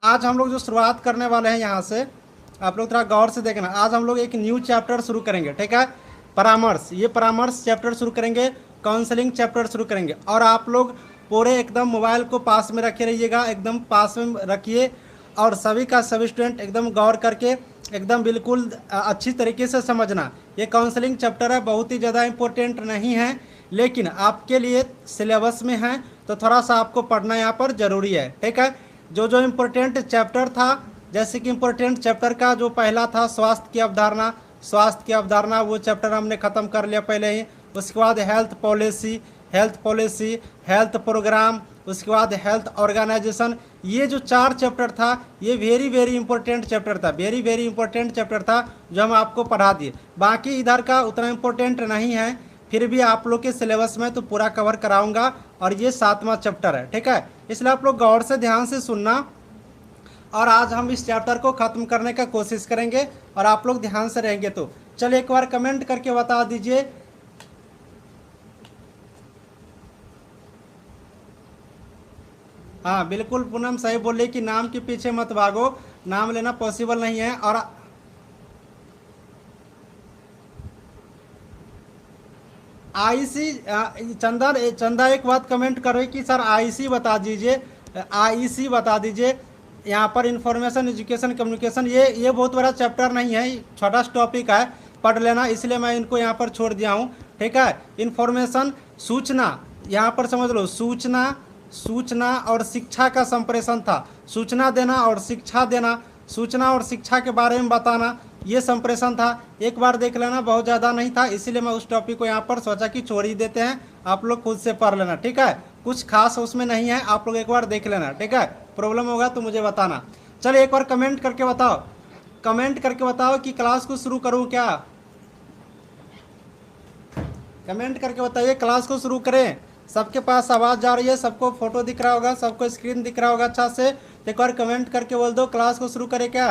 आज हम लोग जो शुरुआत करने वाले हैं यहाँ से, आप लोग थोड़ा गौर से देखना। आज हम लोग एक न्यू चैप्टर शुरू करेंगे, ठीक है। परामर्श, ये परामर्श चैप्टर शुरू करेंगे, काउंसलिंग चैप्टर शुरू करेंगे। और आप लोग पूरे एकदम मोबाइल को पास में रखे रहिएगा, एकदम पास में रखिए। और सभी का सभी स्टूडेंट एकदम गौर करके एकदम बिल्कुल अच्छी तरीके से समझना। ये काउंसलिंग चैप्टर है, बहुत ही ज़्यादा इम्पोर्टेंट नहीं है, लेकिन आपके लिए सिलेबस में है तो थोड़ा सा आपको पढ़ना यहाँ पर ज़रूरी है, ठीक है। जो जो इम्पोर्टेंट चैप्टर था, जैसे कि इम्पोर्टेंट चैप्टर का जो पहला था स्वास्थ्य की अवधारणा, स्वास्थ्य की अवधारणा वो चैप्टर हमने ख़त्म कर लिया पहले ही। उसके बाद health policy, health policy, health program, उसके बाद हेल्थ ऑर्गेनाइजेशन। ये जो 4 चैप्टर था ये वेरी वेरी इंपॉर्टेंट चैप्टर था, वेरी वेरी इंपॉर्टेंट चैप्टर था जो हम आपको पढ़ा दिए। बाकी इधर का उतना इम्पोर्टेंट नहीं है, फिर भी आप लोग के सिलेबस में तो पूरा कवर कराऊंगा। और ये 7वां चैप्टर है, ठीक है। इसलिए आप लोग गौर से ध्यान से सुनना। और आज हम इस चैप्टर को ख़त्म करने का कोशिश करेंगे और आप लोग ध्यान से रहेंगे तो चलिए एक बार कमेंट करके बता दीजिए। हाँ बिल्कुल पूनम सही बोले कि नाम के पीछे मत भागो, नाम लेना पॉसिबल नहीं है। और आईसी, चंदा एक बात कमेंट करो कि सर आईसी बता दीजिए, आईसी बता दीजिए। यहाँ पर इंफॉर्मेशन एजुकेशन कम्युनिकेशन, ये बहुत बड़ा चैप्टर नहीं है, छोटा सा टॉपिक है, पढ़ लेना, इसलिए मैं इनको यहाँ पर छोड़ दिया हूँ, ठीक है। इंफॉर्मेशन, सूचना, यहाँ पर समझ लो, सूचना, सूचना और शिक्षा का संप्रेषण था। सूचना देना और शिक्षा देना, सूचना और शिक्षा के बारे में बताना, ये संप्रेषण था। एक बार देख लेना, बहुत ज़्यादा नहीं था, इसीलिए मैं उस टॉपिक को यहाँ पर सोचा कि छोड़ ही देते हैं, आप लोग खुद से पढ़ लेना, ठीक है। कुछ खास उसमें नहीं है, आप लोग एक बार देख लेना, ठीक है। प्रॉब्लम होगा तो मुझे बताना। चलिए एक बार कमेंट करके बताओ, कमेंट करके बताओ कि क्लास को शुरू करूँ क्या। कमेंट करके बताइए क्लास को शुरू करें। सबके पास आवाज़ जा रही है, सबको फोटो दिख रहा होगा, सबको स्क्रीन दिख रहा होगा अच्छा से। एक बार कमेंट करके बोल दो क्लास को शुरू करें क्या।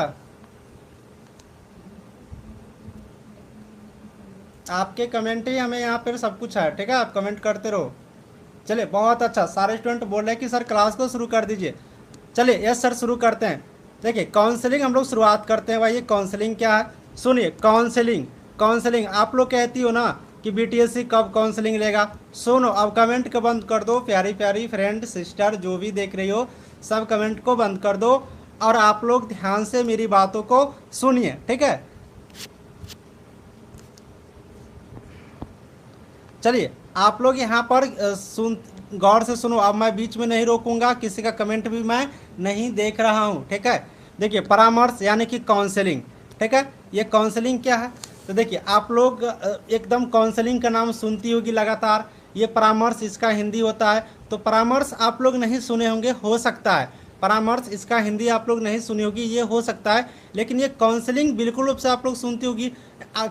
आपके कमेंट ही हमें यहाँ पर सब कुछ है, ठीक है। आप कमेंट करते रहो। चलिए बहुत अच्छा, सारे स्टूडेंट बोल रहे हैं कि सर क्लास को शुरू कर दीजिए। चलिए यस सर शुरू करते हैं। देखिए काउंसलिंग हम लोग शुरुआत करते हैं। भाई ये काउंसलिंग क्या है, सुनिए। काउंसलिंग, काउंसलिंग आप लोग कहती हो ना कि बीटीएससी कब काउंसलिंग लेगा। सुनो अब कमेंट को बंद कर दो, प्यारी प्यारी फ्रेंड सिस्टर जो भी देख रही हो, सब कमेंट को बंद कर दो और आप लोग ध्यान से मेरी बातों को सुनिए, ठीक है। चलिए आप लोग यहाँ पर सुन, गौर से सुनो। अब मैं बीच में नहीं रोकूंगा, किसी का कमेंट भी मैं नहीं देख रहा हूँ, ठीक है। देखिए परामर्श यानी कि काउंसलिंग, ठीक है। ये काउंसलिंग क्या है, तो देखिए आप लोग एकदम काउंसलिंग का नाम सुनती होगी लगातार। ये परामर्श इसका हिंदी होता है। तो परामर्श आप लोग नहीं सुने होंगे, हो सकता है परामर्श इसका हिंदी आप लोग नहीं सुनी होगी, ये हो सकता है। लेकिन ये काउंसलिंग बिल्कुल रूप से आप लोग सुनती होगी।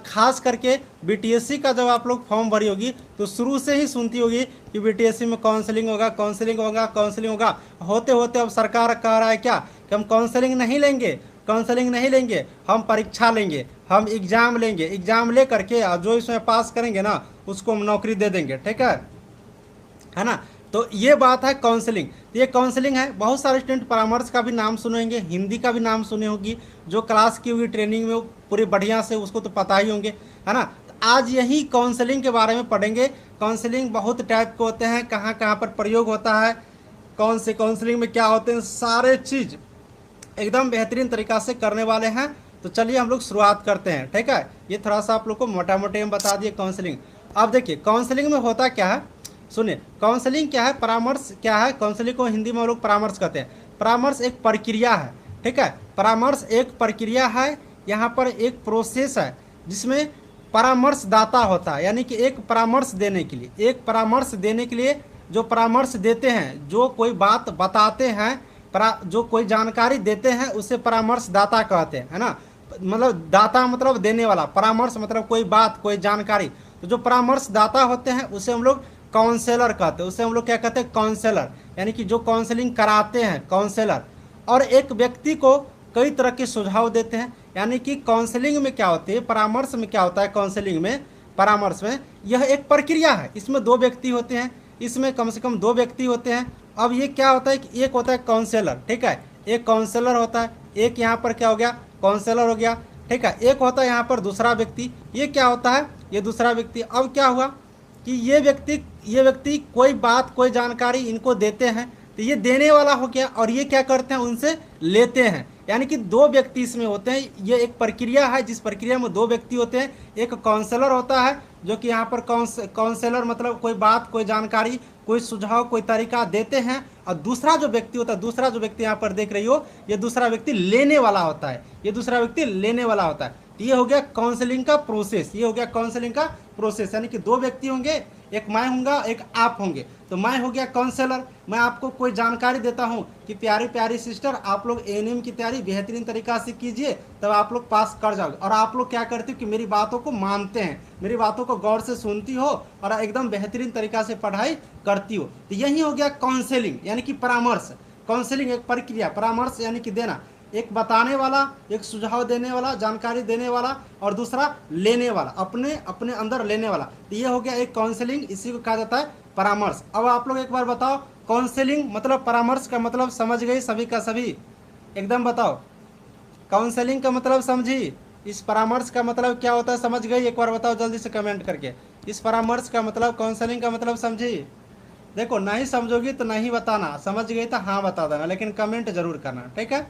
खास करके बीटीएससी का जब आप लोग फॉर्म भरी होगी तो शुरू से ही सुनती होगी कि बीटीएससी में काउंसलिंग होगा, काउंसलिंग होगा, काउंसलिंग होगा। होते होते अब सरकार कह रहा है क्या कि हम काउंसलिंग नहीं लेंगे, काउंसलिंग नहीं लेंगे, हम परीक्षा लेंगे, हम एग्ज़ाम लेंगे, एग्ज़ाम ले करके जो इसमें पास करेंगे ना उसको हम नौकरी दे देंगे, ठीक है ना। तो ये बात है काउंसलिंग। तो ये काउंसलिंग है। बहुत सारे स्टूडेंट परामर्श का भी नाम सुने होंगे, हिंदी का भी नाम सुने होगी। जो क्लास की हुई ट्रेनिंग में वो पूरी बढ़िया से उसको तो पता ही होंगे, है ना। तो आज यही काउंसलिंग के बारे में पढ़ेंगे। काउंसलिंग बहुत टाइप के होते हैं, कहाँ कहाँ पर प्रयोग होता है, कौन से काउंसलिंग में क्या होते हैं, सारे चीज़ एकदम बेहतरीन तरीक़ा से करने वाले हैं। तो चलिए हम लोग शुरुआत करते हैं, ठीक है। ये थोड़ा सा आप लोग को मोटा मोटे में बता दिए काउंसलिंग। अब देखिए काउंसलिंग में होता क्या है, सुनिए। काउंसलिंग क्या है, परामर्श क्या है। काउंसलिंग को हिंदी में हम लोग परामर्श कहते हैं। परामर्श एक प्रक्रिया है, ठीक है। परामर्श एक प्रक्रिया है, यहाँ पर एक प्रोसेस है जिसमें परामर्शदाता होता है। यानी कि एक परामर्श देने के लिए, एक परामर्श देने के लिए जो परामर्श देते हैं, जो कोई बात बताते हैं, जो कोई जानकारी देते हैं उसे परामर्शदाता कहते हैं, है ना। मतलब दाता मतलब देने वाला, परामर्श मतलब कोई बात, कोई जानकारी। तो जो परामर्शदाता होते हैं उसे हम लोग काउंसलर कहते हैं। उसे हम लोग क्या कहते हैं, काउंसलर, यानी कि जो काउंसलिंग कराते हैं, काउंसलर। और एक व्यक्ति को कई तरह के सुझाव देते हैं। यानी कि काउंसलिंग में क्या होती है, परामर्श में क्या होता है, काउंसलिंग में, परामर्श में यह एक प्रक्रिया है। इसमें 2 व्यक्ति होते हैं, इसमें कम से कम 2 व्यक्ति होते हैं। अब ये क्या होता है कि एक होता है काउंसलर, ठीक है, एक काउंसलर होता है, एक यहाँ पर क्या हो गया, काउंसलर हो गया, ठीक है। एक होता है यहाँ पर दूसरा व्यक्ति, ये क्या होता है, ये दूसरा व्यक्ति। अब क्या हुआ कि ये व्यक्ति कोई बात कोई जानकारी इनको देते हैं, तो ये देने वाला हो गया, और ये क्या करते हैं, उनसे लेते हैं। यानी कि दो व्यक्ति इसमें होते हैं। ये एक प्रक्रिया है जिस प्रक्रिया में दो व्यक्ति होते हैं। एक काउंसलर होता है जो कि यहाँ पर काउंसलर मतलब कोई बात कोई जानकारी कोई सुझाव कोई तरीका देते हैं, और दूसरा जो व्यक्ति होता है, दूसरा जो व्यक्ति यहाँ पर देख रही हो, ये दूसरा व्यक्ति लेने वाला होता है, ये दूसरा व्यक्ति लेने वाला होता है। तो ये हो गया काउंसलिंग का प्रोसेस, ये हो गया काउंसलिंग का प्रोसेस। यानी कि दो व्यक्ति होंगे, एक मैं होऊंगा एक आप होंगे। तो मैं हो गया काउंसलर, मैं आपको कोई जानकारी देता हूं कि प्यारी प्यारी सिस्टर आप लोग एएनएम की तैयारी बेहतरीन तरीका से कीजिए, तब आप लोग पास कर जाओगे। और आप लोग क्या करते हो कि मेरी बातों को मानते हैं, मेरी बातों को गौर से सुनती हो और एकदम बेहतरीन तरीका से पढ़ाई करती हो। तो यही हो गया काउंसलिंग, यानी कि परामर्श। काउंसलिंग एक प्रक्रिया, परामर्श यानी कि देना, एक बताने वाला, एक सुझाव देने वाला, जानकारी देने वाला, और दूसरा लेने वाला, अपने अपने अंदर लेने वाला। तो ये हो गया एक काउंसलिंग, इसी को कहा जाता है परामर्श। अब आप लोग एक बार बताओ, काउंसलिंग मतलब परामर्श का मतलब समझ गई सभी का सभी? एकदम बताओ, काउंसलिंग का मतलब समझी? इस परामर्श का मतलब क्या होता है समझ गई? एक बार बताओ जल्दी से कमेंट करके। इस परामर्श का मतलब, काउंसलिंग का मतलब समझी? देखो नहीं समझोगी तो नहीं बताना, समझ गई तो हाँ बता देना, लेकिन कमेंट जरूर करना, ठीक है।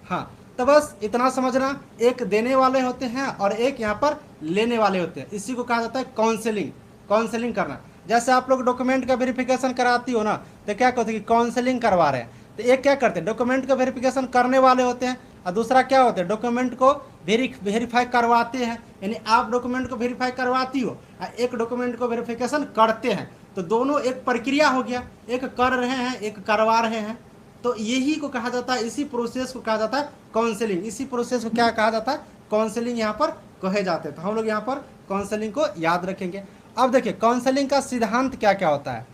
हाँ, तो बस इतना समझना, एक देने वाले होते हैं और एक यहाँ पर लेने वाले होते हैं, इसी को कहा जाता है काउंसलिंग। काउंसलिंग करना, जैसे आप लोग डॉक्यूमेंट का वेरिफिकेशन कराती हो ना, तो क्या कहते हैं कि काउंसलिंग करवा रहे हैं। तो एक क्या करते हैं, डॉक्यूमेंट का वेरिफिकेशन करने वाले होते हैं, और दूसरा क्या होते हैं, डॉक्यूमेंट को वेरीफाई करवाते हैं। यानी आप डॉक्यूमेंट को वेरीफाई करवाती हो और एक डॉक्यूमेंट को वेरिफिकेशन करते हैं, तो दोनों एक प्रक्रिया हो गया, एक कर रहे हैं एक करवा रहे हैं। तो यही को कहा जाता है, इसी प्रोसेस को कहा जाता है काउंसलिंग। इसी प्रोसेस को क्या कहा जाता है, काउंसलिंग यहाँ पर कहे जाते हैं। तो हम लोग यहाँ पर काउंसलिंग को याद रखेंगे। अब देखिए काउंसलिंग का सिद्धांत क्या क्या होता है,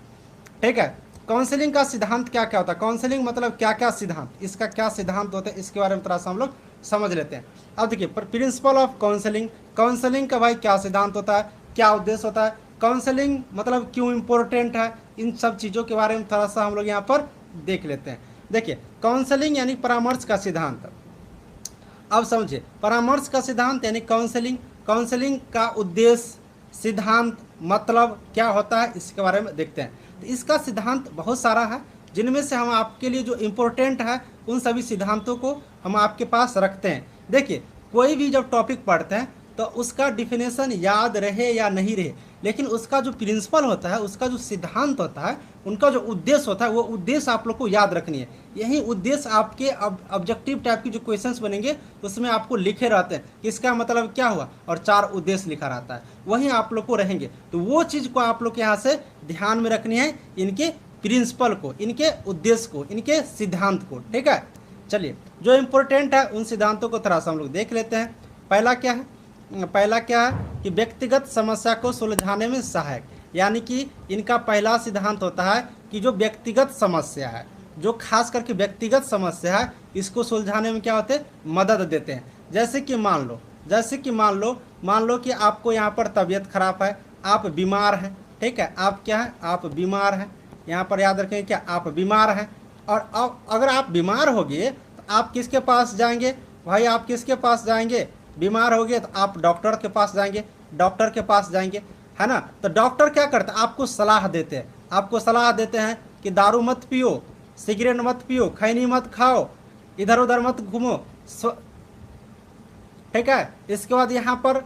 ठीक है। काउंसलिंग का सिद्धांत क्या क्या होता है, काउंसलिंग मतलब क्या क्या सिद्धांत, इसका क्या सिद्धांत होता है, इसके बारे में थोड़ा सा हम लोग समझ लेते हैं। अब देखिए प्रिंसिपल ऑफ काउंसलिंग, काउंसलिंग का भाई क्या सिद्धांत होता है, क्या उद्देश्य होता है, काउंसलिंग मतलब क्यों इंपॉर्टेंट है, इन सब चीज़ों के बारे में थोड़ा सा हम लोग यहाँ पर देख लेते हैं। देखिए काउंसलिंग यानी परामर्श का सिद्धांत। अब समझिए परामर्श का सिद्धांत यानी काउंसलिंग, काउंसलिंग का उद्देश्य सिद्धांत मतलब क्या होता है, इसके बारे में देखते हैं। तो इसका सिद्धांत बहुत सारा है, जिनमें से हम आपके लिए जो इम्पोर्टेंट है उन सभी सिद्धांतों को हम आपके पास रखते हैं। देखिए कोई भी जब टॉपिक पढ़ते हैं तो उसका डिफिनेशन याद रहे या नहीं रहे, लेकिन उसका जो प्रिंसिपल होता है, उसका जो सिद्धांत होता है, उनका जो उद्देश्य होता है, वो उद्देश्य आप लोग को याद रखनी है। यही उद्देश्य आपके ऑब्जेक्टिव टाइप की जो क्वेश्चंस बनेंगे उसमें आपको लिखे रहते हैं कि इसका मतलब क्या हुआ, और 4 उद्देश्य लिखा रहता है, वहीं आप लोग को रहेंगे। तो वो चीज़ को आप लोग के यहाँ से ध्यान में रखनी है, इनके प्रिंसिपल को, इनके उद्देश्य को, इनके सिद्धांत को, ठीक है। चलिए जो इम्पोर्टेंट है उन सिद्धांतों को थोड़ा सा हम लोग देख लेते हैं। पहला क्या है, पहला क्या है कि व्यक्तिगत समस्या को सुलझाने में सहायक, यानी कि इनका पहला सिद्धांत होता है कि जो व्यक्तिगत समस्या है, जो खास करके व्यक्तिगत समस्या है, इसको सुलझाने में क्या होते हैं, मदद देते हैं। जैसे कि मान लो कि आपको यहाँ पर तबीयत खराब है, आप बीमार हैं, ठीक है, आप क्या है, आप बीमार हैं, यहाँ पर याद रखें क्या, आप बीमार हैं। और अगर आप बीमार हो गए तो आप किसके पास जाएंगे भाई, आप किसके पास जाएंगे, बीमार हो गए तो आप डॉक्टर के पास जाएंगे, डॉक्टर के पास जाएंगे, है ना। तो डॉक्टर क्या करते हैं, आपको सलाह देते हैं, आपको सलाह देते हैं कि दारू मत पियो, सिगरेट मत पियो, खैनी मत खाओ, इधर उधर मत घूमो, ठीक है। इसके बाद यहाँ पर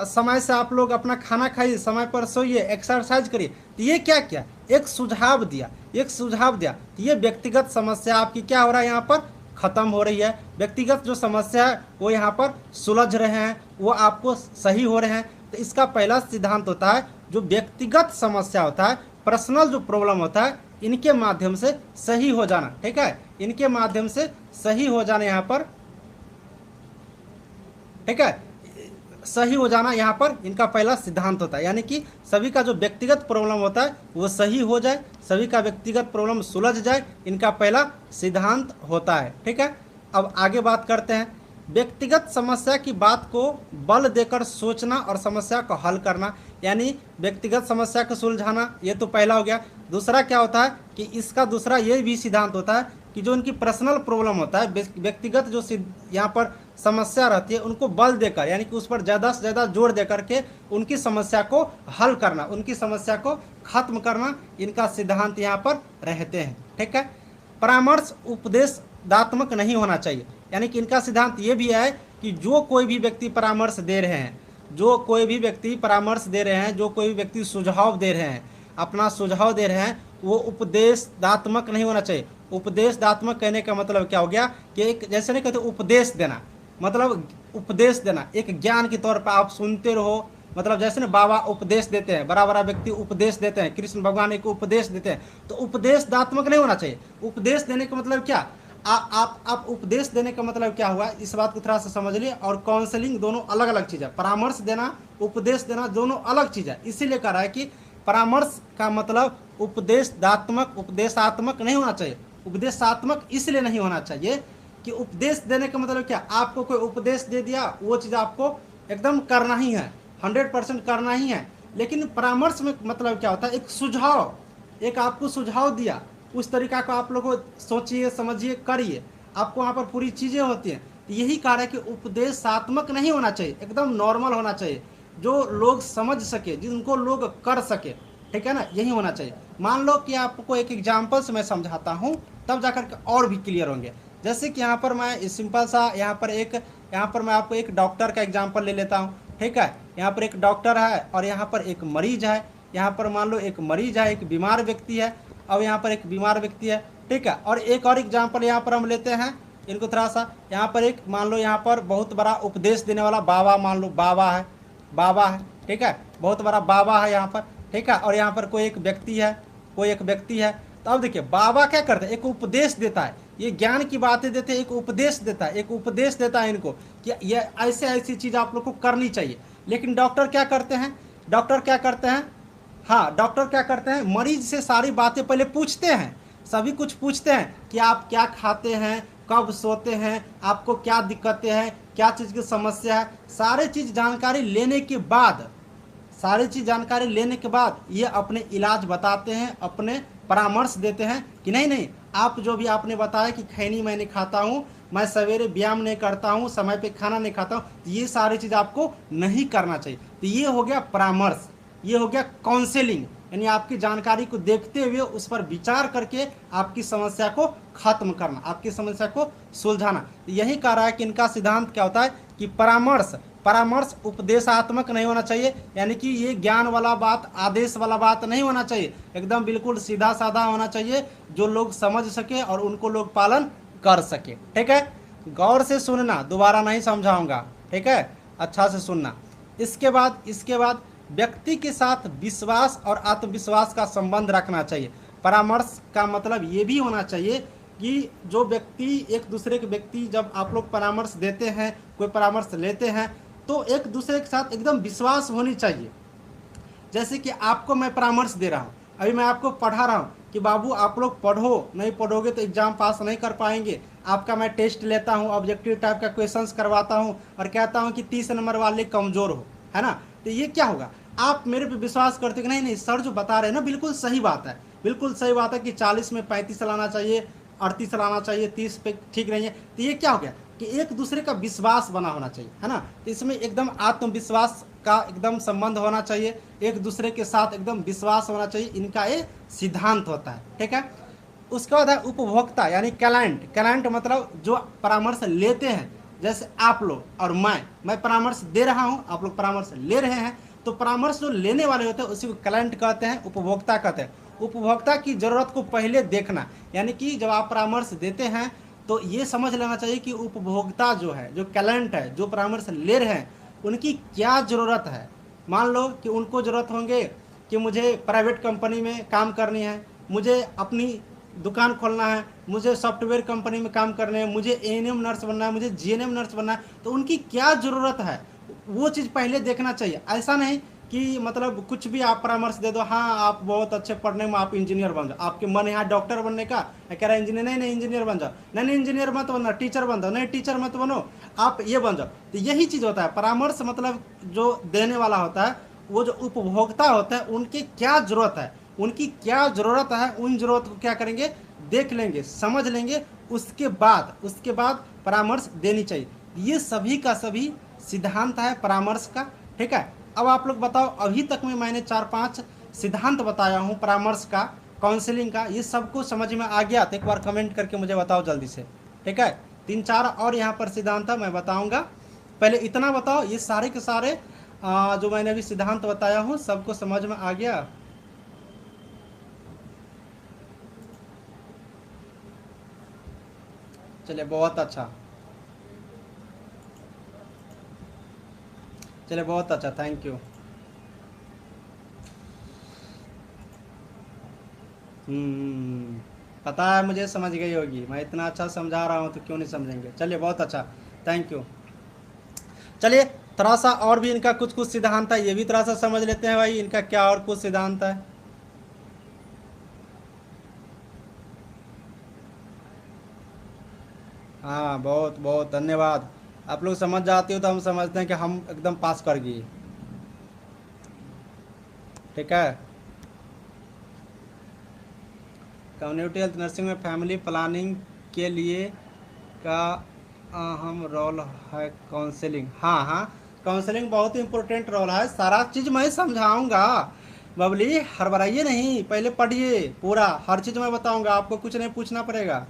समय से आप लोग अपना खाना खाइए, समय पर सोइए, एक्सरसाइज करिए। तो ये क्या किया, एक सुझाव दिया, तो ये व्यक्तिगत समस्या आपकी क्या हो रहा है, यहाँ पर खत्म हो रही है। व्यक्तिगत जो समस्या है वो यहाँ पर सुलझ रहे हैं, वो आपको सही हो रहे हैं। तो इसका पहला सिद्धांत होता है जो व्यक्तिगत समस्या होता है, पर्सनल जो प्रॉब्लम होता है, इनके माध्यम से सही हो जाना, ठीक है, इनके माध्यम से सही हो जाना, यहाँ पर ठीक है, सही हो जाना यहाँ पर इनका पहला सिद्धांत होता है। यानी कि सभी का जो व्यक्तिगत प्रॉब्लम होता है वो सही हो जाए, सभी का व्यक्तिगत प्रॉब्लम सुलझ जाए, इनका पहला सिद्धांत होता है, ठीक है। अब आगे बात करते हैं, व्यक्तिगत समस्या की बात को बल देकर सोचना और समस्या को हल करना, यानी व्यक्तिगत समस्या को सुलझाना, ये तो पहला हो गया। दूसरा क्या होता है कि इसका दूसरा ये भी सिद्धांत होता है कि जो उनकी पर्सनल प्रॉब्लम होता है, व्यक्तिगत जो यहाँ पर समस्या रहती है, उनको बल देकर यानी कि उस पर ज़्यादा से ज़्यादा जोर दे करके उनकी समस्या को हल करना, उनकी समस्या को खत्म करना, इनका सिद्धांत यहाँ पर रहते हैं। ठीक है। परामर्श उपदेशदात्मक नहीं होना चाहिए, यानी कि इनका सिद्धांत ये भी है कि जो कोई भी व्यक्ति परामर्श दे रहे हैं, जो कोई भी व्यक्ति परामर्श दे रहे हैं, जो कोई भी व्यक्ति सुझाव दे रहे हैं, अपना सुझाव दे रहे हैं, वो उपदेशदात्मक नहीं होना चाहिए। उपदेशदात्मक कहने का मतलब क्या हो गया कि एक जैसे नहीं कहते उपदेश देना, मतलब उपदेश देना एक ज्ञान के तौर पर आप सुनते रहो, मतलब जैसे ना बाबा उपदेश देते हैं, बड़ा बड़ा व्यक्ति उपदेश देते हैं, कृष्ण भगवान एक उपदेश देते हैं, तो उपदेशदात्मक नहीं होना चाहिए। उपदेश देने का मतलब क्या, आप उपदेश देने का मतलब क्या हुआ, इस बात को थोड़ा सा समझ लिए। और काउंसलिंग दोनों अलग अलग चीज़ है, परामर्श देना, उपदेश देना दोनों अलग चीज़ है। इसीलिए कह रहा है कि परामर्श का मतलब उपदेशदात्मक उपदेशात्मक नहीं होना चाहिए। उपदेशात्मक इसलिए नहीं होना चाहिए कि उपदेश देने का मतलब क्या, आपको कोई उपदेश दे दिया, वो चीज़ आपको एकदम करना ही है, 100% करना ही है। लेकिन परामर्श में मतलब क्या होता है, एक सुझाव, एक आपको सुझाव दिया, उस तरीका को आप लोगों को सोचिए, समझिए, करिए, आपको वहाँ पर पूरी चीज़ें होती हैं। तो यही कारण है कि उपदेशात्मक नहीं होना चाहिए, एकदम नॉर्मल होना चाहिए, जो लोग समझ सके, जिनको लोग कर सके। ठीक है ना, यही होना चाहिए। मान लो कि आपको एक एग्जाम्पल से मैं समझाता हूँ, तब जाकर के और भी क्लियर होंगे। जैसे कि यहाँ पर मैं सिंपल सा यहाँ पर मैं आपको एक डॉक्टर का एग्जाम्पल ले लेता हूँ। ठीक है, यहाँ पर एक डॉक्टर है और यहाँ पर एक मरीज है। यहाँ पर मान लो एक मरीज है, एक बीमार व्यक्ति है, और यहाँ पर एक बीमार व्यक्ति है। ठीक है, और एक और एग्जाम्पल यहाँ पर हम लेते हैं, इनको थोड़ा सा। यहाँ पर एक मान लो यहाँ पर बहुत बड़ा उपदेश देने वाला बाबा, मान लो बाबा है। ठीक है, बहुत बड़ा बाबा है यहाँ पर। ठीक है, और यहाँ पर कोई एक व्यक्ति है, तो अब देखिए बाबा क्या करते हैं, एक उपदेश देता है, ये ज्ञान की बातें देते हैं, एक उपदेश देता है इनको कि ये ऐसी चीज़ आप लोग को करनी चाहिए। लेकिन डॉक्टर क्या करते हैं, डॉक्टर क्या करते हैं, मरीज से सारी बातें पहले पूछते हैं, सभी कुछ पूछते हैं कि आप क्या खाते हैं, कब सोते हैं, आपको क्या दिक्कतें हैं, क्या चीज़ की समस्या है, सारी चीज़ जानकारी लेने के बाद ये अपने इलाज बताते हैं, अपने परामर्श देते हैं कि नहीं आप जो भी आपने बताया कि खैनी मैं नहीं खाता हूँ, मैं सवेरे व्यायाम नहीं करता हूँ, समय पे खाना नहीं खाता हूँ, तो ये सारी चीज़ आपको नहीं करना चाहिए। तो ये हो गया परामर्श, ये हो गया काउंसलिंग, यानी आपकी जानकारी को देखते हुए उस पर विचार करके आपकी समस्या को खत्म करना, आपकी समस्या को सुलझाना। तो यही कह रहा है कि इनका सिद्धांत क्या होता है कि परामर्श उपदेशात्मक नहीं होना चाहिए, यानी कि ये ज्ञान वाला बात, आदेश वाला बात नहीं होना चाहिए, एकदम बिल्कुल सीधा साधा होना चाहिए, जो लोग समझ सके और उनको लोग पालन कर सके। ठीक है, गौर से सुनना, दोबारा नहीं समझाऊंगा। ठीक है, अच्छा से सुनना। इसके बाद व्यक्ति के साथ विश्वास और आत्मविश्वास का संबंध रखना चाहिए। परामर्श का मतलब ये भी होना चाहिए कि जो व्यक्ति, एक दूसरे के व्यक्ति, जब आप लोग परामर्श देते हैं, कोई परामर्श लेते हैं, तो एक दूसरे के साथ एकदम विश्वास होनी चाहिए। जैसे कि आपको मैं परामर्श दे रहा हूँ, अभी मैं आपको पढ़ा रहा हूँ कि बाबू आप लोग पढ़ो, नहीं पढ़ोगे तो एग्जाम पास नहीं कर पाएंगे। आपका मैं टेस्ट लेता हूँ, ऑब्जेक्टिव टाइप का क्वेश्चंस करवाता हूँ और कहता हूँ कि 30 नंबर वाले कमज़ोर हो, है ना। तो ये क्या होगा, आप मेरे पे विश्वास करते कि नहीं सर जो बता रहे हैं ना बिल्कुल सही बात है, बिल्कुल सही बात है कि 40 में 35 लाना चाहिए, 38 लाना चाहिए, 30 पे ठीक नहीं है। तो ये क्या हो गया कि एक दूसरे का विश्वास बना होना चाहिए, है ना। तो इसमें एकदम आत्मविश्वास का एकदम संबंध होना चाहिए, एक दूसरे के साथ एकदम विश्वास होना चाहिए, इनका ये सिद्धांत होता है। ठीक है, उसके बाद है उपभोक्ता यानी क्लाइंट मतलब जो परामर्श लेते हैं, जैसे आप लोग और मैं परामर्श दे रहा हूँ, आप लोग परामर्श ले रहे हैं, तो परामर्श जो लेने वाले होते हैं उसी को क्लाइंट कहते हैं, उपभोक्ता कहते हैं। उपभोक्ता की ज़रूरत को पहले देखना, यानी कि जब आप परामर्श देते हैं तो ये समझ लेना चाहिए कि उपभोक्ता जो है, जो क्लाइंट है, जो परामर्श ले रहे हैं, उनकी क्या ज़रूरत है। मान लो कि उनको ज़रूरत होंगे कि मुझे प्राइवेट कंपनी में काम करनी है, मुझे अपनी दुकान खोलना है, मुझे सॉफ्टवेयर कंपनी में काम करने है, मुझे एएनएम नर्स बनना है, मुझे जीएनएम नर्स बनना है, तो उनकी क्या ज़रूरत है वो चीज़ पहले देखना चाहिए। ऐसा नहीं कि मतलब कुछ भी आप परामर्श दे दो, हाँ आप बहुत अच्छे पढ़ने में, आप इंजीनियर बन जाओ, आपके मन यहाँ डॉक्टर बनने का, कह रहा है इंजीनियर, नहीं इंजीनियर बन जाओ, नहीं इंजीनियर मत बनना, टीचर बन जाओ, नहीं टीचर मत बनो, आप ये बन जाओ। तो यही चीज़ होता है परामर्श, मतलब जो देने वाला होता है, वो जो उपभोक्ता होता है, उनकी क्या ज़रूरत है, उन ज़रूरत को क्या करेंगे, देख लेंगे, समझ लेंगे, उसके बाद परामर्श देनी चाहिए। ये सभी का सभी सिद्धांत है परामर्श का, ठीक है। अब आप लोग बताओ, अभी तक में मैंने 4-5 सिद्धांत बताया हूँ परामर्श का, काउंसलिंग का, ये सबको समझ में आ गया? तो एक बार कमेंट करके मुझे बताओ जल्दी से, ठीक है। 3-4 और यहाँ पर सिद्धांत है, मैं बताऊँगा। पहले इतना बताओ, ये सारे के सारे जो मैंने अभी सिद्धांत बताया हूँ सबको समझ में आ गया? चलिए बहुत अच्छा, चलिए बहुत अच्छा, थैंक यू। पता है मुझे, समझ गई होगी, मैं इतना अच्छा समझा रहा हूँ तो क्यों नहीं समझेंगे। चलिए बहुत अच्छा, थैंक यू। चलिए थोड़ा सा और भी इनका कुछ कुछ सिद्धांत है, ये भी थोड़ा सा समझ लेते हैं भाई, इनका क्या और कुछ सिद्धांत है। हाँ बहुत बहुत धन्यवाद, आप लोग समझ जाते हो तो हम समझते हैं कि हम एकदम पास कर गए, ठीक है। कम्युनिटी हेल्थ नर्सिंग में फैमिली प्लानिंग के लिए का अहम रोल है काउंसलिंग। हाँ हाँ, काउंसलिंग बहुत इंपॉर्टेंट रोल है, सारा चीज़ मैं समझाऊंगा। बबली हड़बड़ाइए नहीं, पहले पढ़िए पूरा, हर चीज़ मैं बताऊंगा, आपको कुछ नहीं पूछना पड़ेगा।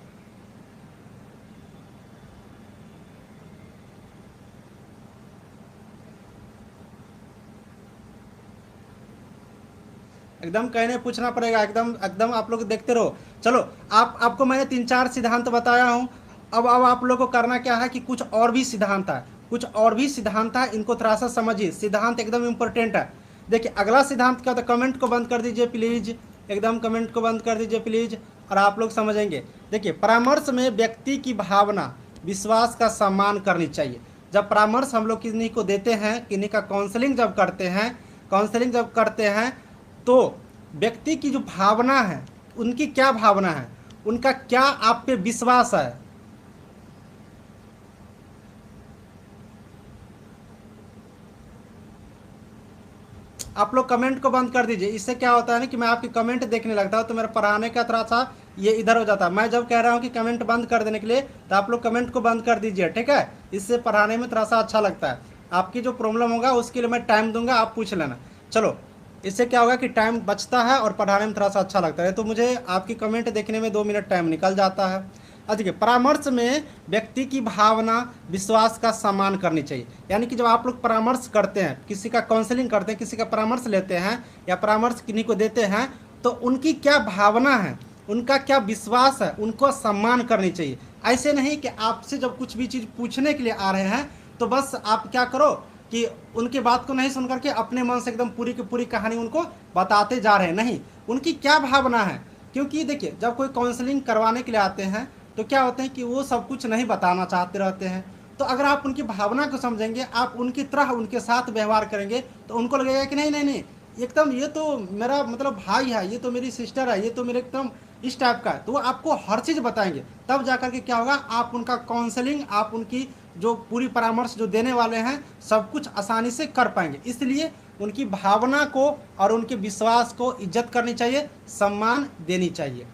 एकदम कहने पूछना पड़ेगा, एकदम एकदम आप लोग देखते रहो। चलो आपको मैंने 3-4 सिद्धांत बताया हूँ। अब आप लोग को करना क्या है कि कुछ और भी सिद्धांत है, कुछ और भी सिद्धांत है, इनको थोड़ा सा समझिए, सिद्धांत एकदम इंपॉर्टेंट है। देखिए अगला सिद्धांत क्या, तो कमेंट को बंद कर दीजिए प्लीज, एकदम कमेंट को बंद कर दीजिए प्लीज, और आप लोग समझेंगे। देखिए परामर्श में व्यक्ति की भावना विश्वास का सम्मान करनी चाहिए। जब परामर्श हम लोग किन्हीं को देते हैं, किन्हीं का काउंसलिंग जब करते हैं, काउंसलिंग जब करते हैं तो व्यक्ति की जो भावना है, उनकी क्या भावना है, उनका क्या आप पे विश्वास है। आप लोग कमेंट को बंद कर दीजिए, इससे क्या होता है ना कि मैं आपकी कमेंट देखने लगता हूँ तो मेरा पढ़ाने का थोड़ा सा ये इधर हो जाता है। मैं जब कह रहा हूँ कि कमेंट बंद कर देने के लिए, तो आप लोग कमेंट को बंद कर दीजिए, ठीक है। इससे पढ़ाने में थोड़ा सा अच्छा लगता है। आपकी जो प्रॉब्लम होगा उसके लिए मैं टाइम दूंगा, आप पूछ लेना। चलो इससे क्या होगा कि टाइम बचता है और पढ़ाने में थोड़ा सा अच्छा लगता है। तो मुझे आपकी कमेंट देखने में 2 मिनट टाइम निकल जाता है। देखिए परामर्श में व्यक्ति की भावना विश्वास का सम्मान करनी चाहिए। यानी कि जब आप लोग परामर्श करते हैं, किसी का काउंसलिंग करते हैं, किसी का परामर्श लेते हैं या परामर्श किन्हीं को देते हैं, तो उनकी क्या भावना है, उनका क्या विश्वास है, उनको सम्मान करनी चाहिए। ऐसे नहीं कि आपसे जब कुछ भी चीज़ पूछने के लिए आ रहे हैं तो बस आप क्या करो कि उनकी बात को नहीं सुन करके अपने मन से एकदम पूरी की पूरी कहानी उनको बताते जा रहे हैं। नहीं, उनकी क्या भावना है। क्योंकि देखिए जब कोई काउंसलिंग करवाने के लिए आते हैं तो क्या होते हैं कि वो सब कुछ नहीं बताना चाहते रहते हैं। तो अगर आप उनकी भावना को समझेंगे, आप उनकी तरह उनके साथ व्यवहार करेंगे, तो उनको लगेगा कि नहीं नहीं नहीं, एकदम ये तो मेरा मतलब भाई है, ये तो मेरी सिस्टर है, ये तो मेरे एकदम इस टाइप का है। तो वो आपको हर चीज़ बताएंगे, तब जा करके क्या होगा, आप उनका काउंसलिंग, आप उनकी जो पूरी परामर्श जो देने वाले हैं सब कुछ आसानी से कर पाएंगे। इसलिए उनकी भावना को और उनके विश्वास को इज्जत करनी चाहिए, सम्मान देनी चाहिए।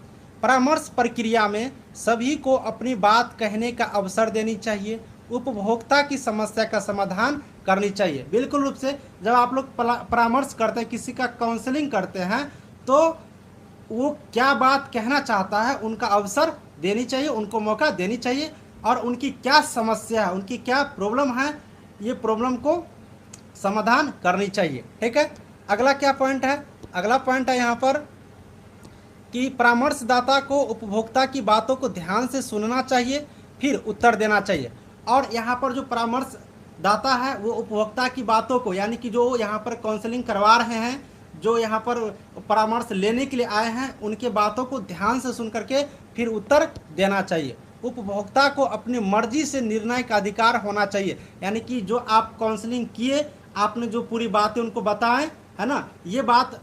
परामर्श प्रक्रिया में सभी को अपनी बात कहने का अवसर देनी चाहिए, उपभोक्ता की समस्या का समाधान करनी चाहिए। बिल्कुल रूप से जब आप लोग परामर्श करते हैं, किसी का काउंसलिंग करते हैं, तो वो क्या बात कहना चाहता है उनका अवसर देनी चाहिए, उनको मौका देनी चाहिए, और उनकी क्या समस्या है, उनकी क्या प्रॉब्लम है, ये प्रॉब्लम को समाधान करनी चाहिए, ठीक है। अगला क्या पॉइंट है, अगला पॉइंट है यहाँ पर कि परामर्शदाता को उपभोक्ता की बातों को ध्यान से सुनना चाहिए, फिर उत्तर देना चाहिए। और यहाँ पर जो परामर्शदाता है वो उपभोक्ता की बातों को, यानी कि जो यहाँ पर काउंसलिंग करवा रहे हैं, जो यहाँ पर परामर्श लेने के लिए आए हैं, उनके बातों को ध्यान से सुन करके फिर उत्तर देना चाहिए। उपभोक्ता को अपनी मर्जी से निर्णय का अधिकार होना चाहिए। यानी कि जो आप काउंसलिंग किए, आपने जो पूरी बातें उनको बताएं, है ना, ये बात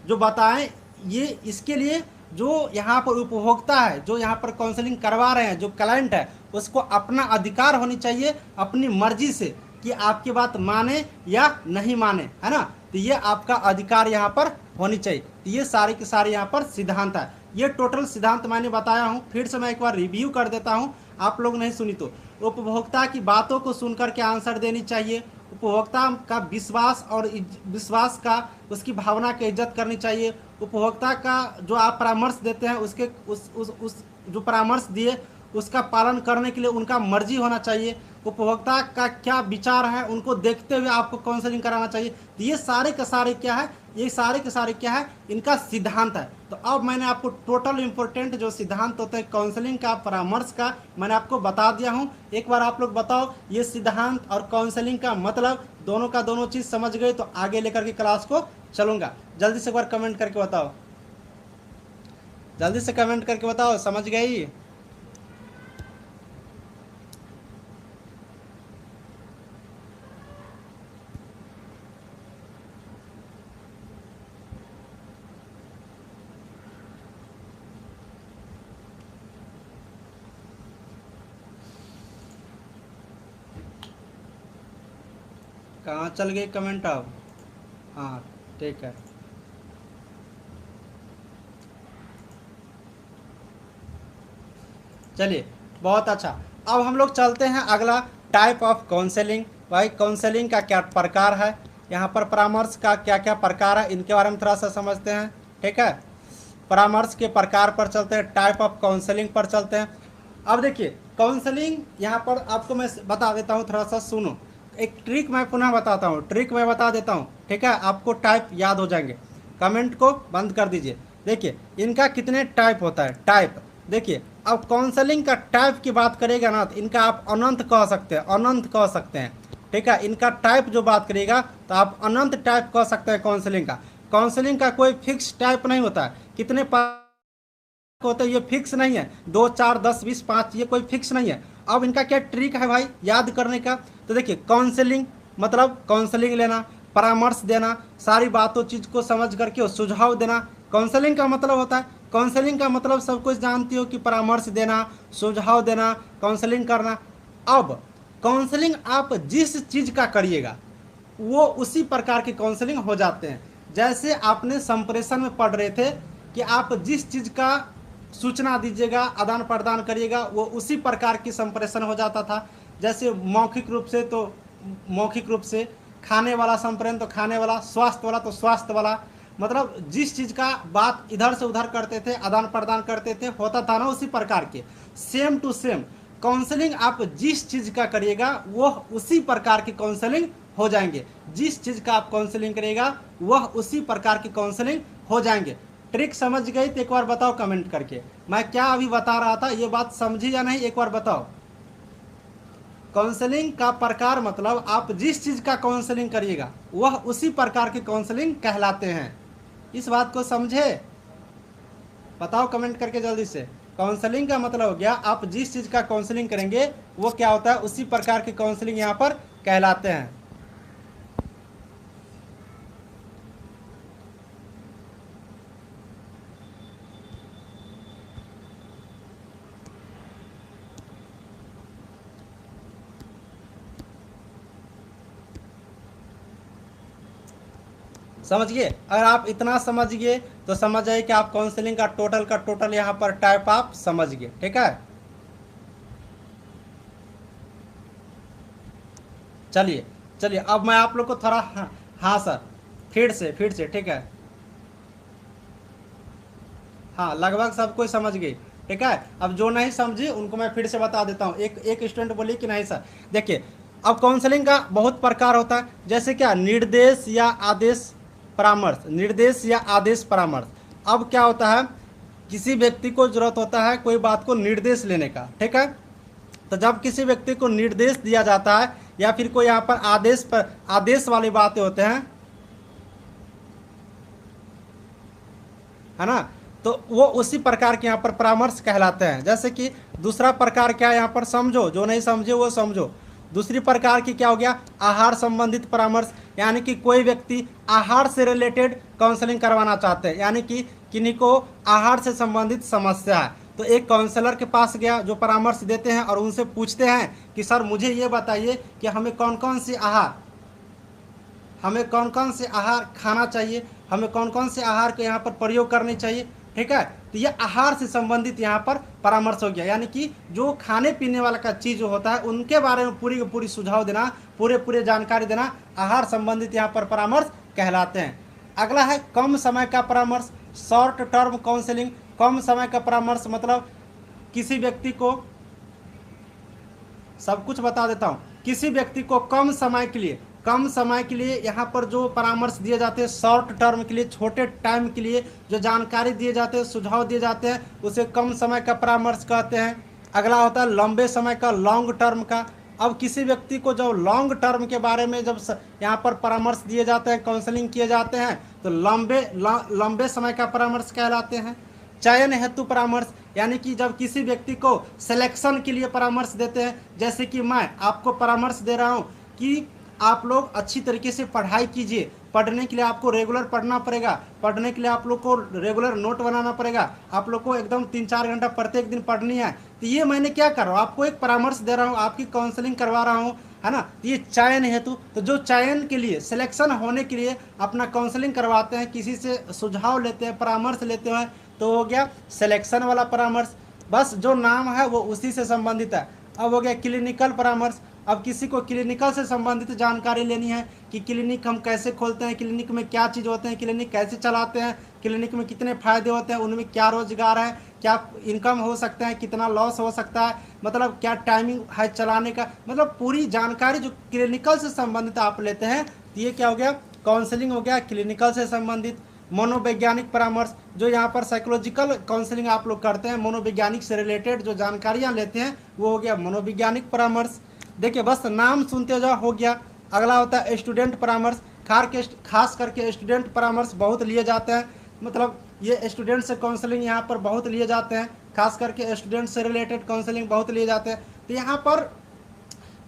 जो बताएं, ये इसके लिए जो यहाँ पर उपभोक्ता है, जो यहाँ पर काउंसलिंग करवा रहे हैं, जो क्लाइंट है, उसको अपना अधिकार होनी चाहिए अपनी मर्जी से कि आपकी बात माने या नहीं माने, है ना। तो ये आपका अधिकार यहाँ पर होनी चाहिए। तो ये सारे के सारे यहाँ पर सिद्धांत है। ये टोटल सिद्धांत मैंने बताया हूँ, फिर से मैं एक बार रिव्यू कर देता हूँ, आप लोग नहीं सुनी तो। उपभोक्ता की बातों को सुनकर के आंसर देनी चाहिए, उपभोक्ता का विश्वास और विश्वास का, उसकी भावना की इज्जत करनी चाहिए। उपभोक्ता का जो आप परामर्श देते हैं उसके उस जो परामर्श दिए उसका पालन करने के लिए उनका मर्जी होना चाहिए। उपभोक्ता का क्या विचार है उनको देखते हुए आपको काउंसलिंग कराना चाहिए। तो ये सारे के सारे क्या है, ये सारे के सारे क्या है, इनका सिद्धांत है। तो अब मैंने आपको टोटल इंपॉर्टेंट जो सिद्धांत होते हैं काउंसलिंग का, परामर्श का, मैंने आपको बता दिया हूँ। एक बार आप लोग बताओ ये सिद्धांत और काउंसलिंग का मतलब दोनों का दोनों चीज़ समझ गए तो आगे लेकर के क्लास को चलूँगा। जल्दी से एक बार कमेंट करके बताओ, जल्दी से कमेंट करके बताओ, समझ गई? कहाँ चल गए कमेंट अब? हाँ ठीक है। चलिए बहुत अच्छा। अब हम लोग चलते हैं अगला टाइप ऑफ काउंसलिंग। भाई काउंसलिंग का क्या प्रकार है, यहाँ पर परामर्श का क्या क्या प्रकार है, इनके बारे में थोड़ा सा समझते हैं। ठीक है, परामर्श के प्रकार पर चलते हैं, टाइप ऑफ काउंसलिंग पर चलते हैं। अब देखिए काउंसलिंग यहाँ पर आपको मैं बता देता हूँ, थोड़ा सा सुनो। एक ट्रिक मैं पुनः बताता हूँ, ट्रिक मैं बता देता हूँ, ठीक है, आपको टाइप याद हो जाएंगे। कमेंट को बंद कर दीजिए। देखिए इनका कितने टाइप होता है, टाइप देखिए। अब काउंसलिंग का टाइप की बात करेगा ना तो इनका आप अनंत कह सकते हैं, अनंत कह सकते हैं। ठीक है, इनका टाइप जो बात करेगा तो आप अनंत टाइप कह सकते हैं काउंसलिंग का। काउंसलिंग का कोई फिक्स टाइप नहीं होता है, कितने होते हैं ये फिक्स नहीं है, 2 4 10 20 5, ये कोई फिक्स नहीं है। अब इनका क्या ट्रिक है भाई याद करने का, तो देखिए काउंसलिंग मतलब काउंसलिंग लेना, परामर्श देना, सारी बातों चीज़ को समझ करके सुझाव देना, काउंसलिंग का मतलब होता है। काउंसलिंग का मतलब सब कुछ जानती हो कि परामर्श देना, सुझाव देना, काउंसलिंग करना। अब काउंसलिंग आप जिस चीज़ का करिएगा वो उसी प्रकार के काउंसलिंग हो जाते हैं। जैसे आपने संप्रेषण में पढ़ रहे थे कि आप जिस चीज़ का सूचना दीजिएगा, आदान प्रदान करिएगा, वो उसी प्रकार की संप्रेषण हो जाता था। जैसे मौखिक रूप से तो मौखिक रूप से, खाने वाला संप्रेषण तो खाने वाला, स्वास्थ्य वाला तो स्वास्थ्य वाला, मतलब जिस चीज़ का बात इधर से उधर करते थे, आदान प्रदान करते थे, होता था ना उसी प्रकार के। सेम टू सेम काउंसलिंग आप जिस चीज़ का करिएगा वह उसी प्रकार की काउंसलिंग हो जाएंगे। जिस चीज़ का आप काउंसलिंग करिएगा वह उसी प्रकार की काउंसलिंग हो जाएंगे। ट्रिक समझ गई तो एक बार बताओ कमेंट करके, मैं क्या अभी बता रहा था ये बात समझी या नहीं, एक बार बताओ। काउंसलिंग का प्रकार मतलब आप जिस चीज़ का काउंसलिंग करिएगा वह उसी प्रकार की काउंसलिंग कहलाते हैं। इस बात को समझे? बताओ कमेंट करके जल्दी से। काउंसलिंग का मतलब हो गया आप जिस चीज़ का काउंसलिंग करेंगे वो क्या होता है, उसी प्रकार की काउंसलिंग यहाँ पर कहलाते हैं। समझ गए? अगर आप इतना समझ गए तो समझ जाइए कि आप काउंसलिंग का टोटल यहाँ पर टाइप आप समझ गए। ठीक है, चलिए चलिए अब मैं आप लोग को थोड़ा हाँ सर फिर से ठीक है, हाँ लगभग सब कोई समझ गई। ठीक है, अब जो नहीं समझी उनको मैं फिर से बता देता हूँ। एक स्टूडेंट बोली कि नहीं सर, देखिए अब काउंसलिंग का बहुत प्रकार होता है। जैसे क्या, निर्देश या आदेश परामर्श, निर्देश या आदेश परामर्श। अब क्या होता है, किसी व्यक्ति को जरूरत होता है कोई बात को निर्देश लेने का। ठीक है, तो जब किसी व्यक्ति को निर्देश दिया जाता है या फिर कोई यहाँ पर आदेश वाली बातें होते हैं, है ना, तो वो उसी प्रकार के यहाँ पर परामर्श कहलाते हैं। जैसे कि दूसरा प्रकार क्या है यहाँ पर, समझो, जो नहीं समझे वो समझो। दूसरी प्रकार की क्या हो गया, आहार संबंधित परामर्श, यानी कि कोई व्यक्ति आहार से रिलेटेड काउंसलिंग करवाना चाहते हैं, यानी कि किन्हीं को आहार से संबंधित समस्या है तो एक काउंसलर के पास गया जो परामर्श देते हैं और उनसे पूछते हैं कि सर मुझे ये बताइए कि हमें कौन कौन से आहार खाना चाहिए, हमें कौन कौन से आहार के यहाँ पर प्रयोग करनी चाहिए। ठीक है। तो ये आहार से संबंधित यहाँ पर परामर्श हो गया, यानी कि जो खाने पीने वाला का चीज जो होता है उनके बारे में पूरी पूरी सुझाव देना, पूरे पूरे जानकारी देना, आहार संबंधित यहाँ पर परामर्श कहलाते हैं। अगला है कम समय का परामर्श, शॉर्ट टर्म काउंसलिंग। कम समय का परामर्श मतलब किसी व्यक्ति को, सब कुछ बता देता हूँ, किसी व्यक्ति को कम समय के लिए यहाँ पर जो परामर्श दिए जाते हैं, शॉर्ट टर्म के लिए, छोटे टाइम के लिए जो जानकारी दिए जाते हैं, सुझाव दिए जाते हैं, उसे कम समय का परामर्श कहते हैं। अगला होता है लंबे समय का, लॉन्ग टर्म का। अब किसी व्यक्ति को जब लॉन्ग टर्म के बारे में जब यहाँ पर परामर्श दिए जाते हैं, काउंसलिंग किए जाते हैं, तो लंबे समय का परामर्श कहलाते हैं। चयन हेतु परामर्श, यानी कि जब किसी व्यक्ति को सिलेक्शन के लिए परामर्श देते हैं, जैसे कि मैं आपको परामर्श दे रहा हूँ कि आप लोग अच्छी तरीके से पढ़ाई कीजिए, पढ़ने के लिए आपको रेगुलर पढ़ना पड़ेगा, पढ़ने के लिए आप लोग को रेगुलर नोट बनाना पड़ेगा, आप लोग को एकदम 3-4 घंटा प्रत्येक दिन पढ़नी है। तो ये मैंने क्या कर रहा हूँ, आपको एक परामर्श दे रहा हूँ, आपकी काउंसलिंग करवा रहा हूँ, है ना। तो ये चयन हेतु, तो जो चयन के लिए, सिलेक्शन होने के लिए अपना काउंसलिंग करवाते हैं, किसी से सुझाव लेते हैं, परामर्श लेते हैं, तो हो गया सिलेक्शन वाला परामर्श। बस जो नाम है वो उसी से संबंधित है। अब हो गया क्लिनिकल परामर्श। अब किसी को क्लिनिकल से संबंधित जानकारी लेनी है कि क्लिनिक हम कैसे खोलते हैं, क्लिनिक में क्या चीज़ होते हैं, क्लिनिक कैसे चलाते हैं, क्लिनिक में कितने फ़ायदे होते हैं, उनमें क्या रोजगार है, क्या इनकम हो सकता है, कितना लॉस हो सकता है, मतलब क्या टाइमिंग है चलाने का, मतलब पूरी जानकारी जो क्लिनिकल से संबंधित आप लेते हैं, तो ये क्या हो गया, काउंसलिंग हो गया क्लिनिकल से संबंधित। मनोवैज्ञानिक परामर्श, जो यहाँ पर साइकोलॉजिकल काउंसलिंग आप लोग करते हैं, मनोवैज्ञानिक से रिलेटेड जो जानकारियाँ लेते हैं, वो हो गया मनोवैज्ञानिक परामर्श। देखिए बस नाम सुनते जाओ, हो गया। अगला होता है स्टूडेंट परामर्श। खास करके स्टूडेंट परामर्श बहुत लिए जाते हैं, मतलब ये स्टूडेंट से काउंसलिंग यहाँ पर बहुत लिए जाते हैं, खास करके स्टूडेंट से रिलेटेड काउंसलिंग बहुत लिए जाते हैं। तो यहाँ पर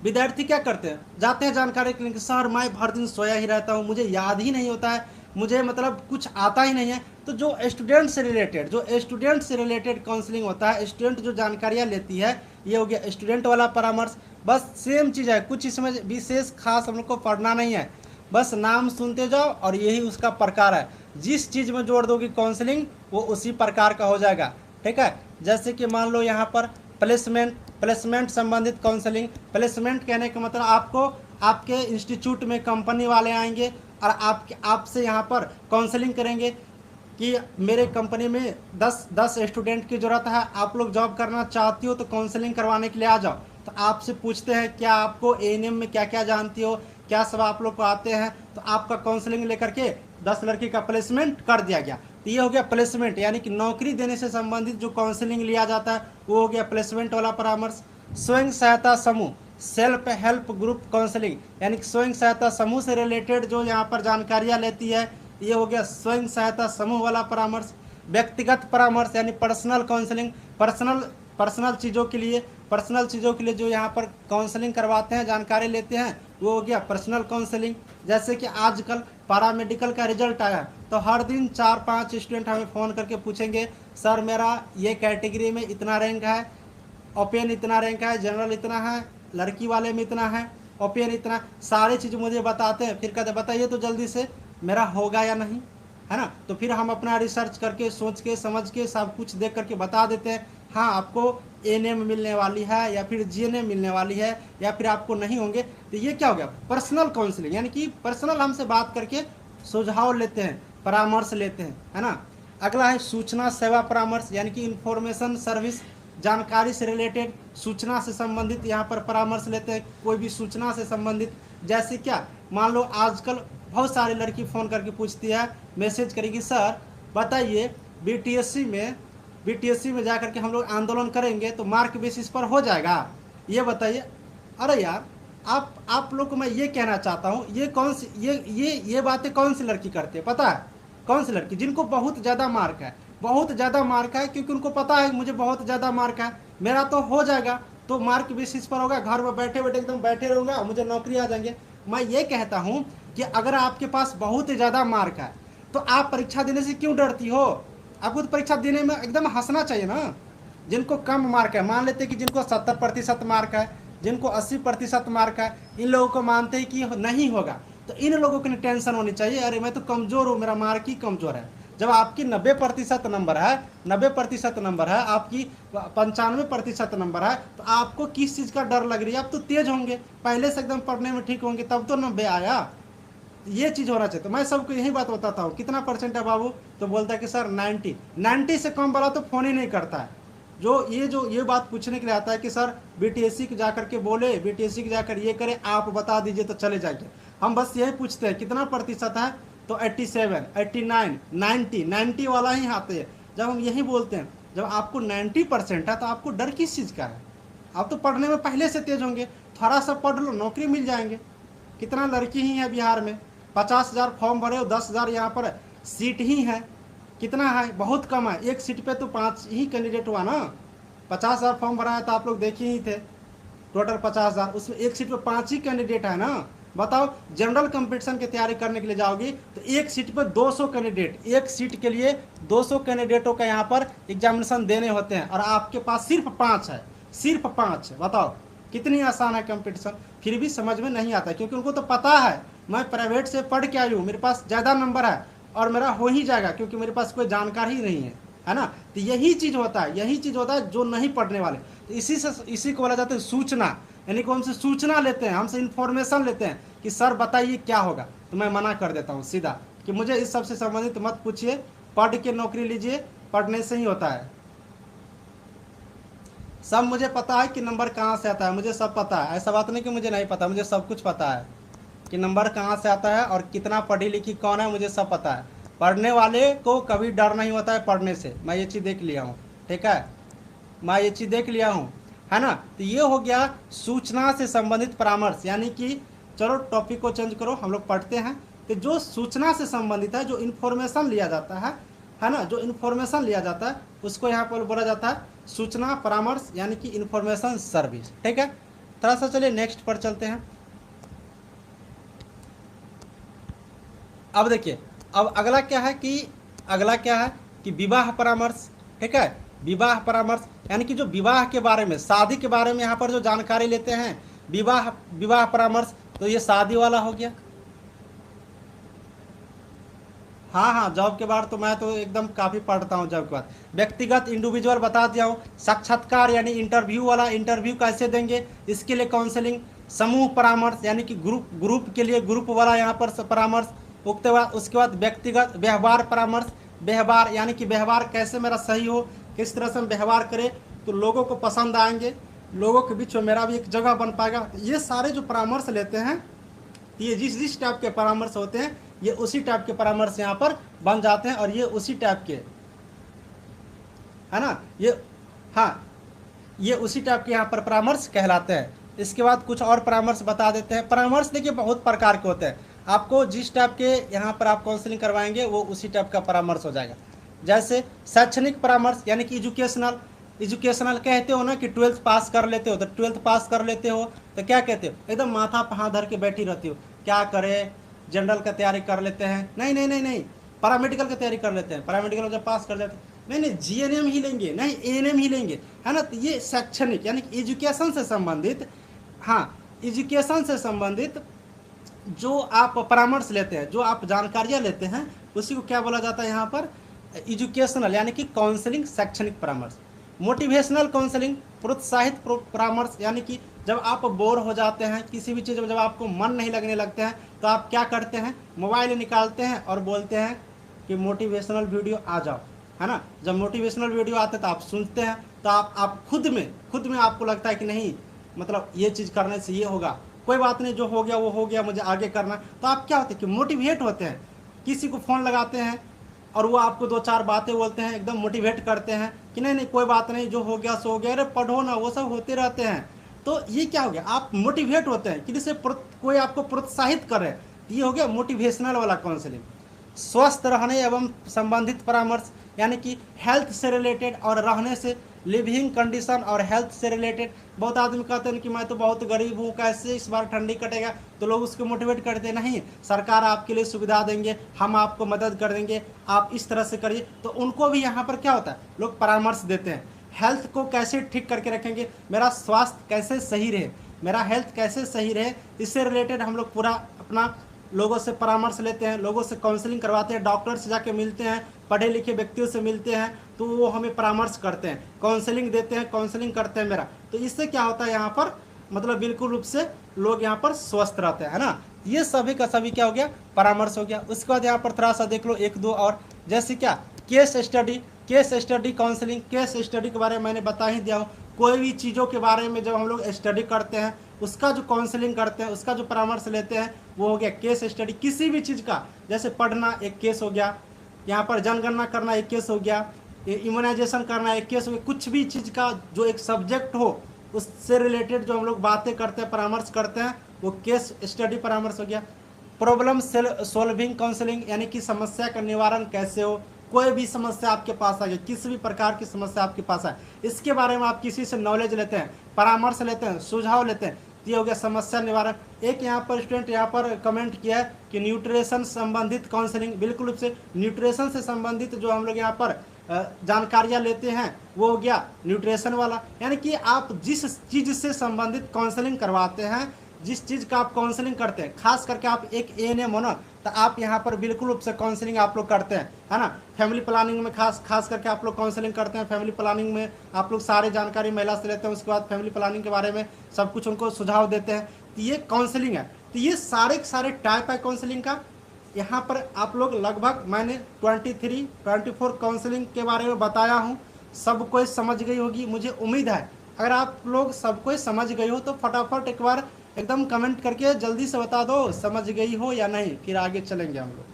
विद्यार्थी क्या करते हैं, जाते हैं जानकारी के लिए, सर मैं भर दिन सोया ही रहता हूँ, मुझे याद ही नहीं होता है, मुझे मतलब कुछ आता ही नहीं है। तो जो स्टूडेंट से रिलेटेड काउंसलिंग होता है, स्टूडेंट जो जानकारियाँ लेती है, ये हो गया स्टूडेंट वाला परामर्श। बस सेम चीज़ है, कुछ इसमें विशेष खास हम लोग को पढ़ना नहीं है, बस नाम सुनते जाओ और यही उसका प्रकार है। जिस चीज़ में जोड़ दोगी काउंसलिंग वो उसी प्रकार का हो जाएगा, ठीक है। जैसे कि मान लो यहाँ पर प्लेसमेंट संबंधित काउंसलिंग। प्लेसमेंट कहने का मतलब आपको आपके इंस्टीट्यूट में कंपनी वाले आएंगे और आपसे यहाँ पर काउंसलिंग करेंगे कि मेरे कंपनी में 10 स्टूडेंट की ज़रूरत है, आप लोग जॉब करना चाहती हो तो काउंसलिंग करवाने के लिए आ जाओ। तो आपसे पूछते हैं क्या आपको एएनएम में क्या क्या जानती हो, क्या सब आप लोग को आते हैं, तो आपका काउंसलिंग लेकर के 10 लड़की का प्लेसमेंट कर दिया गया। तो ये हो गया प्लेसमेंट, यानी कि नौकरी देने से संबंधित जो काउंसलिंग लिया जाता है वो हो गया प्लेसमेंट वाला परामर्श। स्वयं सहायता समूह, सेल्फ हेल्प ग्रुप काउंसलिंग, यानी कि स्वयं सहायता समूह से रिलेटेड जो यहाँ पर जानकारियाँ लेती है, ये हो गया स्वयं सहायता समूह वाला परामर्श। व्यक्तिगत परामर्श यानी पर्सनल काउंसलिंग, पर्सनल चीज़ों के लिए जो यहाँ पर काउंसलिंग करवाते हैं, जानकारी लेते हैं, वो हो गया पर्सनल काउंसलिंग। जैसे कि आजकल पैरामेडिकल का रिजल्ट आया तो हर दिन 4-5 स्टूडेंट हमें फ़ोन करके पूछेंगे, सर मेरा ये कैटेगरी में इतना रैंक है, ओपन इतना रैंक है, जनरल इतना है, लड़की वाले में इतना है, ओपन इतना, सारी चीज़ मुझे बताते हैं। फिर कहते बताइए तो जल्दी से मेरा होगा या नहीं, है ना। तो फिर हम अपना रिसर्च करके, सोच के, समझ के, सब कुछ देख करके बता देते हैं, हाँ आपको एएनएम मिलने वाली है या फिर जीएनएम मिलने वाली है या फिर आपको नहीं होंगे। तो ये क्या हो गया, पर्सनल काउंसलिंग, यानी कि पर्सनल हमसे बात करके सुझाव लेते हैं, परामर्श लेते हैं, है ना। अगला है सूचना सेवा परामर्श, यानी कि इंफॉर्मेशन सर्विस, जानकारी से रिलेटेड, सूचना से संबंधित यहाँ पर परामर्श लेते हैं, कोई भी सूचना से संबंधित। जैसे क्या, मान लो आजकल बहुत सारी लड़की फ़ोन करके पूछती है, मैसेज करेगी, सर बताइए बीटीएससी में जाकर के हम लोग आंदोलन करेंगे तो मार्क बेसिस पर हो जाएगा, ये बताइए। अरे यार आप लोग को मैं ये कहना चाहता हूँ, ये कौन सी ये बातें कौन सी लड़की करती है पता है, कौन सी लड़की, जिनको बहुत ज़्यादा मार्क है, क्योंकि उनको पता है मुझे बहुत ज़्यादा मार्क है, मेरा तो हो जाएगा, तो मार्क बेसिस पर होगा, घर में बैठे एकदम बैठे रहूँगा, मुझे नौकरी आ जाएंगे। मैं ये कहता हूँ कि अगर आपके पास बहुत ज़्यादा मार्क है तो आप परीक्षा देने से क्यों डरती हो, आपको तो परीक्षा देने में एकदम हंसना चाहिए ना। जिनको कम मार्क है, मान लेते कि जिनको 70% मार्क है, जिनको 80% मार्क है, इन लोगों को मानते हैं कि नहीं होगा, तो इन लोगों की टेंशन होनी चाहिए, अरे मैं तो कमज़ोर हूँ, मेरा मार्क ही कमज़ोर है। जब आपकी 90% नंबर है, 90% नंबर है, आपकी 95% नंबर है, तो आपको किस चीज़ का डर लग रही है? आप तो तेज होंगे, पहले से एकदम पढ़ने में ठीक होंगे, तब तो 90 आया। ये चीज़ होना चाहिए। तो मैं सबको यही बात बताता हूँ, कितना परसेंट है बाबू? तो बोलता है कि सर 90 से कम वाला तो फ़ोन ही नहीं करता है। जो ये बात पूछने के लिए आता है कि सर बीटीएससी को जाकर के बोले, बीटीएससी को जाकर ये करे, आप बता दीजिए तो चले जाएंगे। हम बस यही पूछते हैं कितना प्रतिशत है, तो 87, 89, 90 वाला ही आते हैं। जब हम यही बोलते हैं, जब आपको 90% है तो आपको डर किस चीज़ का है? आप तो पढ़ने में पहले से तेज होंगे, थोड़ा सा पढ़ लो, नौकरी मिल जाएंगे। कितना लड़की ही है बिहार में, 50,000 फॉर्म भरे हो, 10,000 यहाँ पर सीट ही है। कितना है? बहुत कम है। एक सीट पे तो 5 ही कैंडिडेट हुआ ना। 50,000 फॉर्म भरा है तो आप लोग देखे ही थे, टोटल 50,000, उसमें एक सीट पे 5 ही कैंडिडेट है ना। बताओ, जनरल कंपटीशन की तैयारी करने के लिए जाओगी तो एक सीट पर 200 कैंडिडेट, एक सीट के लिए 200 कैंडिडेटों का यहाँ पर एग्जामिनेशन देने होते हैं, और आपके पास सिर्फ 5 है, सिर्फ 5 है। बताओ कितनी आसान है कंपटीशन। फिर भी समझ में नहीं आता, क्योंकि उनको तो पता है मैं प्राइवेट से पढ़ के आई हूँ, मेरे पास ज़्यादा नंबर है और मेरा हो ही जाएगा, क्योंकि मेरे पास कोई जानकारी ही नहीं है ना। तो यही चीज़ होता है, यही चीज़ होता है जो नहीं पढ़ने वाले। तो इसी को बोला जाता है सूचना, यानी कि हमसे सूचना लेते हैं, हमसे इन्फॉर्मेशन लेते हैं कि सर बताइए क्या होगा। तो मैं मना कर देता हूँ सीधा कि मुझे इस सब से संबंधित मत पूछिए, पढ़ के नौकरी लीजिए, पढ़ने से ही होता है सब। मुझे पता है कि नंबर कहाँ से आता है, मुझे सब पता है, ऐसा बात नहीं कि मुझे नहीं पता, मुझे सब कुछ पता है कि नंबर कहाँ से आता है और कितना पढ़ी लिखी कौन है, मुझे सब पता है। पढ़ने वाले को कभी डर नहीं होता है पढ़ने से, मैं ये चीज़ देख लिया हूँ, ठीक है, मैं ये चीज़ देख लिया हूँ, है ना। तो ये हो गया सूचना से संबंधित परामर्श, यानी कि चलो टॉपिक को चेंज करो, हम लोग पढ़ते हैं। तो जो सूचना से संबंधित है, जो इन्फॉर्मेशन लिया जाता है ना, जो इन्फॉर्मेशन लिया जाता है उसको यहाँ पर बोला जाता है सूचना परामर्श, यानी कि इन्फॉर्मेशन सर्विस, ठीक है। थोड़ा सा चलिए नेक्स्ट पर चलते हैं। अब देखिए, अब अगला क्या है कि विवाह परामर्श, ठीक है। विवाह परामर्श यानी कि जो विवाह के बारे में, शादी के बारे में यहाँ पर जो जानकारी लेते हैं, विवाह परामर्श, तो ये शादी वाला हो गया। हाँ, जॉब के बाद तो मैं तो एकदम काफ़ी पढ़ता हूँ जॉब के बाद। व्यक्तिगत इंडिविजुअल बता दिया हूँ। साक्षात्कार यानी इंटरव्यू वाला, इंटरव्यू कैसे देंगे, इसके लिए काउंसलिंग। समूह परामर्श यानी कि ग्रुप के लिए ग्रुप वाला यहाँ पर परामर्श। उसके बाद व्यक्तिगत व्यवहार परामर्श, व्यवहार यानी कि व्यवहार कैसे मेरा सही हो, किस तरह से हम व्यवहार करें तो लोगों को पसंद आएंगे, लोगों के बीच में मेरा भी एक जगह बन पाएगा। ये सारे जो परामर्श लेते हैं, ये जिस टाइप के परामर्श होते हैं, ये उसी टाइप के परामर्श यहाँ पर बन जाते हैं, और ये उसी टाइप के, है ना, ये उसी टाइप के यहाँ पर परामर्श कहलाते हैं। इसके बाद कुछ और परामर्श बता देते हैं। परामर्श देखिए बहुत प्रकार के होते हैं, आपको जिस टाइप के यहाँ पर आप काउंसलिंग करवाएंगे वो उसी टाइप का परामर्श हो जाएगा। जैसे शैक्षणिक परामर्श यानी कि एजुकेशनल कहते हो ना कि 12th पास कर लेते हो, तो 12th पास कर लेते हो तो क्या कहते हो, एकदम माथा पे हाथ धर के बैठी रहती हो, क्या करे, जनरल का तैयारी कर लेते हैं, नहीं, पैरामेडिकल की तैयारी कर लेते हैं, पैरामेडिकल जब पास कर लेते हैं, नहीं जीएनएम ही लेंगे, नहीं एएनएम ही लेंगे, है ना। तो ये शैक्षणिक यानी कि एजुकेशन से संबंधित, एजुकेशन से संबंधित जो आप परामर्श लेते हैं, जो आप जानकारियाँ लेते हैं, उसी को क्या बोला जाता है यहाँ पर, एजुकेशनल यानी कि काउंसलिंग, शैक्षणिक परामर्श। मोटिवेशनल काउंसलिंग, प्रोत्साहित परामर्श, यानी कि जब आप बोर हो जाते हैं किसी भी चीज़ में, जब आपको मन नहीं लगने लगते हैं, तो आप क्या करते हैं, मोबाइल निकालते हैं और बोलते हैं कि मोटिवेशनल वीडियो आ जाओ, है ना। जब मोटिवेशनल वीडियो आते हैं तो आप सुनते हैं, तो आप खुद में आपको लगता है कि नहीं, मतलब ये चीज़ करने से ये होगा, कोई बात नहीं, जो हो गया वो हो गया, मुझे आगे करना। तो आप क्या होते हैं कि मोटिवेट होते हैं। किसी को फ़ोन लगाते हैं और वो आपको 2-4 बातें बोलते हैं, एकदम मोटिवेट करते हैं कि नहीं कोई बात नहीं, जो हो गया सो हो गया, अरे पढ़ो ना, वो सब होते रहते हैं। तो ये क्या हो गया, आप मोटिवेट होते हैं, किसी से कोई आपको प्रोत्साहित कर रहे हैं, ये हो गया मोटिवेशनल वाला काउंसलिंग। स्वस्थ रहने एवं संबंधित परामर्श यानी कि हेल्थ से रिलेटेड और रहने से, लिविंग कंडीशन और हेल्थ से रिलेटेड। बहुत आदमी कहते हैं कि मैं तो बहुत गरीब हूँ, कैसे इस बार ठंडी कटेगा, तो लोग उसको मोटिवेट करते हैं, नहीं सरकार आपके लिए सुविधा देंगे, हम आपको मदद कर देंगे, आप इस तरह से करिए। तो उनको भी यहाँ पर क्या होता है, लोग परामर्श देते हैं। हेल्थ को कैसे ठीक करके रखेंगे, मेरा स्वास्थ्य कैसे सही रहे, मेरा हेल्थ कैसे सही रहे, इससे रिलेटेड हम लोग पूरा अपना लोगों से परामर्श लेते हैं, लोगों से काउंसलिंग करवाते हैं, डॉक्टर से जाके मिलते हैं, पढ़े लिखे व्यक्तियों से मिलते हैं, तो वो हमें परामर्श करते हैं, काउंसलिंग देते हैं, काउंसलिंग करते हैं मेरा। तो इससे क्या होता है यहाँ पर, मतलब बिल्कुल रूप से लोग यहाँ पर स्वस्थ रहते हैं, है ना। ये सभी का सभी क्या हो गया, परामर्श हो गया। उसके बाद यहाँ पर थोड़ा सा देख लो एक दो और, जैसे क्या case study, case study counselling. Case study के बारे में मैंने बता ही दिया हूँ। कोई भी चीज़ों के बारे में जब हम लोग स्टडी करते हैं, उसका जो काउंसलिंग करते हैं, उसका जो परामर्श लेते हैं, वो हो गया केस स्टडी। किसी भी चीज़ का, जैसे पढ़ना एक केस हो गया, यहाँ पर जनगणना करना एक केस हो गया, इम्यूनाइजेशन करना एक केस हो गया। कुछ भी चीज़ का जो एक सब्जेक्ट हो, उससे रिलेटेड जो हम लोग बातें करते हैं, परामर्श करते हैं, वो केस स्टडी परामर्श हो गया। प्रॉब्लम सॉल्विंग काउंसलिंग, यानी कि समस्या का निवारण कैसे हो। कोई भी समस्या आपके पास आ गई, किसी भी प्रकार की समस्या आपके पास आए, इसके बारे में आप किसी से नॉलेज लेते हैं, परामर्श लेते हैं, सुझाव लेते हैं, ये हो गया समस्या निवारण। एक यहाँ पर स्टूडेंट यहाँ पर कमेंट किया है कि न्यूट्रिशन संबंधित काउंसलिंग, बिल्कुल रूप से न्यूट्रिशन से संबंधित जो हम लोग यहाँ पर जानकारियाँ लेते हैं, वो हो गया न्यूट्रिशन वाला। यानी कि आप जिस चीज़ से संबंधित काउंसलिंग करवाते हैं, जिस चीज़ का आप काउंसलिंग करते हैं, खास करके आप एक एएनएम हो ना, तो आप यहाँ पर बिल्कुल रूप से काउंसलिंग आप लोग करते हैं, है ना। फैमिली प्लानिंग में खास करके आप लोग काउंसलिंग करते हैं। फैमिली प्लानिंग में आप लोग सारी जानकारी महिला से लेते हैं, उसके बाद फैमिली प्लानिंग के बारे में सब कुछ उनको सुझाव देते हैं। तो ये काउंसलिंग है। तो ये सारे के सारे टाइप है काउंसलिंग का। यहाँ पर आप लोग लगभग मैंने 24 काउंसलिंग के बारे में बताया हूँ। सब कोई समझ गई होगी, मुझे उम्मीद है। अगर आप लोग सब कोई समझ गई हो तो फटाफट एक बार एकदम कमेंट करके जल्दी से बता दो समझ गई हो या नहीं, फिर आगे चलेंगे हम लोग।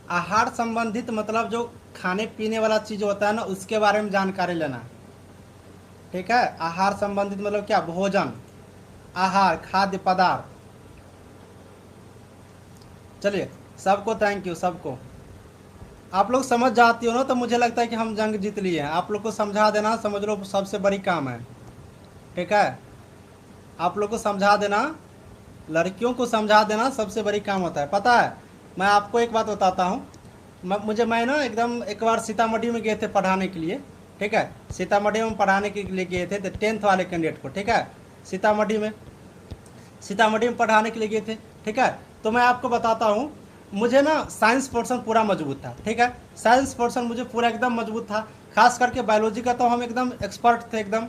आहार संबंधित मतलब जो खाने पीने वाला चीज़ होता है ना, उसके बारे में जानकारी लेना, ठीक है। आहार संबंधित मतलब क्या, भोजन, आहार, खाद्य पदार्थ। चलिए, सबको थैंक यू, सबको। आप लोग समझ जाती हो ना, तो मुझे लगता है कि हम जंग जीत लिए हैं। आप लोग को समझा देना, समझ लो, सबसे बड़ी काम है, ठीक है। आप लोग को समझा देना, लड़कियों को समझा देना सबसे बड़ी काम होता है। पता है, मैं आपको एक बात बताता हूँ। मैं ना एकदम एक बार सीतामढ़ी में गए थे पढ़ाने के लिए, ठीक है। सीतामढ़ी में पढ़ाने के लिए गए थे, तो 10th वाले कैंडिडेट को, ठीक है। सीतामढ़ी में पढ़ाने के लिए गए थे, ठीक है। तो मैं आपको बताता हूँ, मुझे ना साइंस पोर्शन पूरा मजबूत था, ठीक है। साइंस पोर्शन मुझे पूरा एकदम मजबूत था। खास करके बायोलॉजी का तो हम एकदम एक्सपर्ट थे एकदम,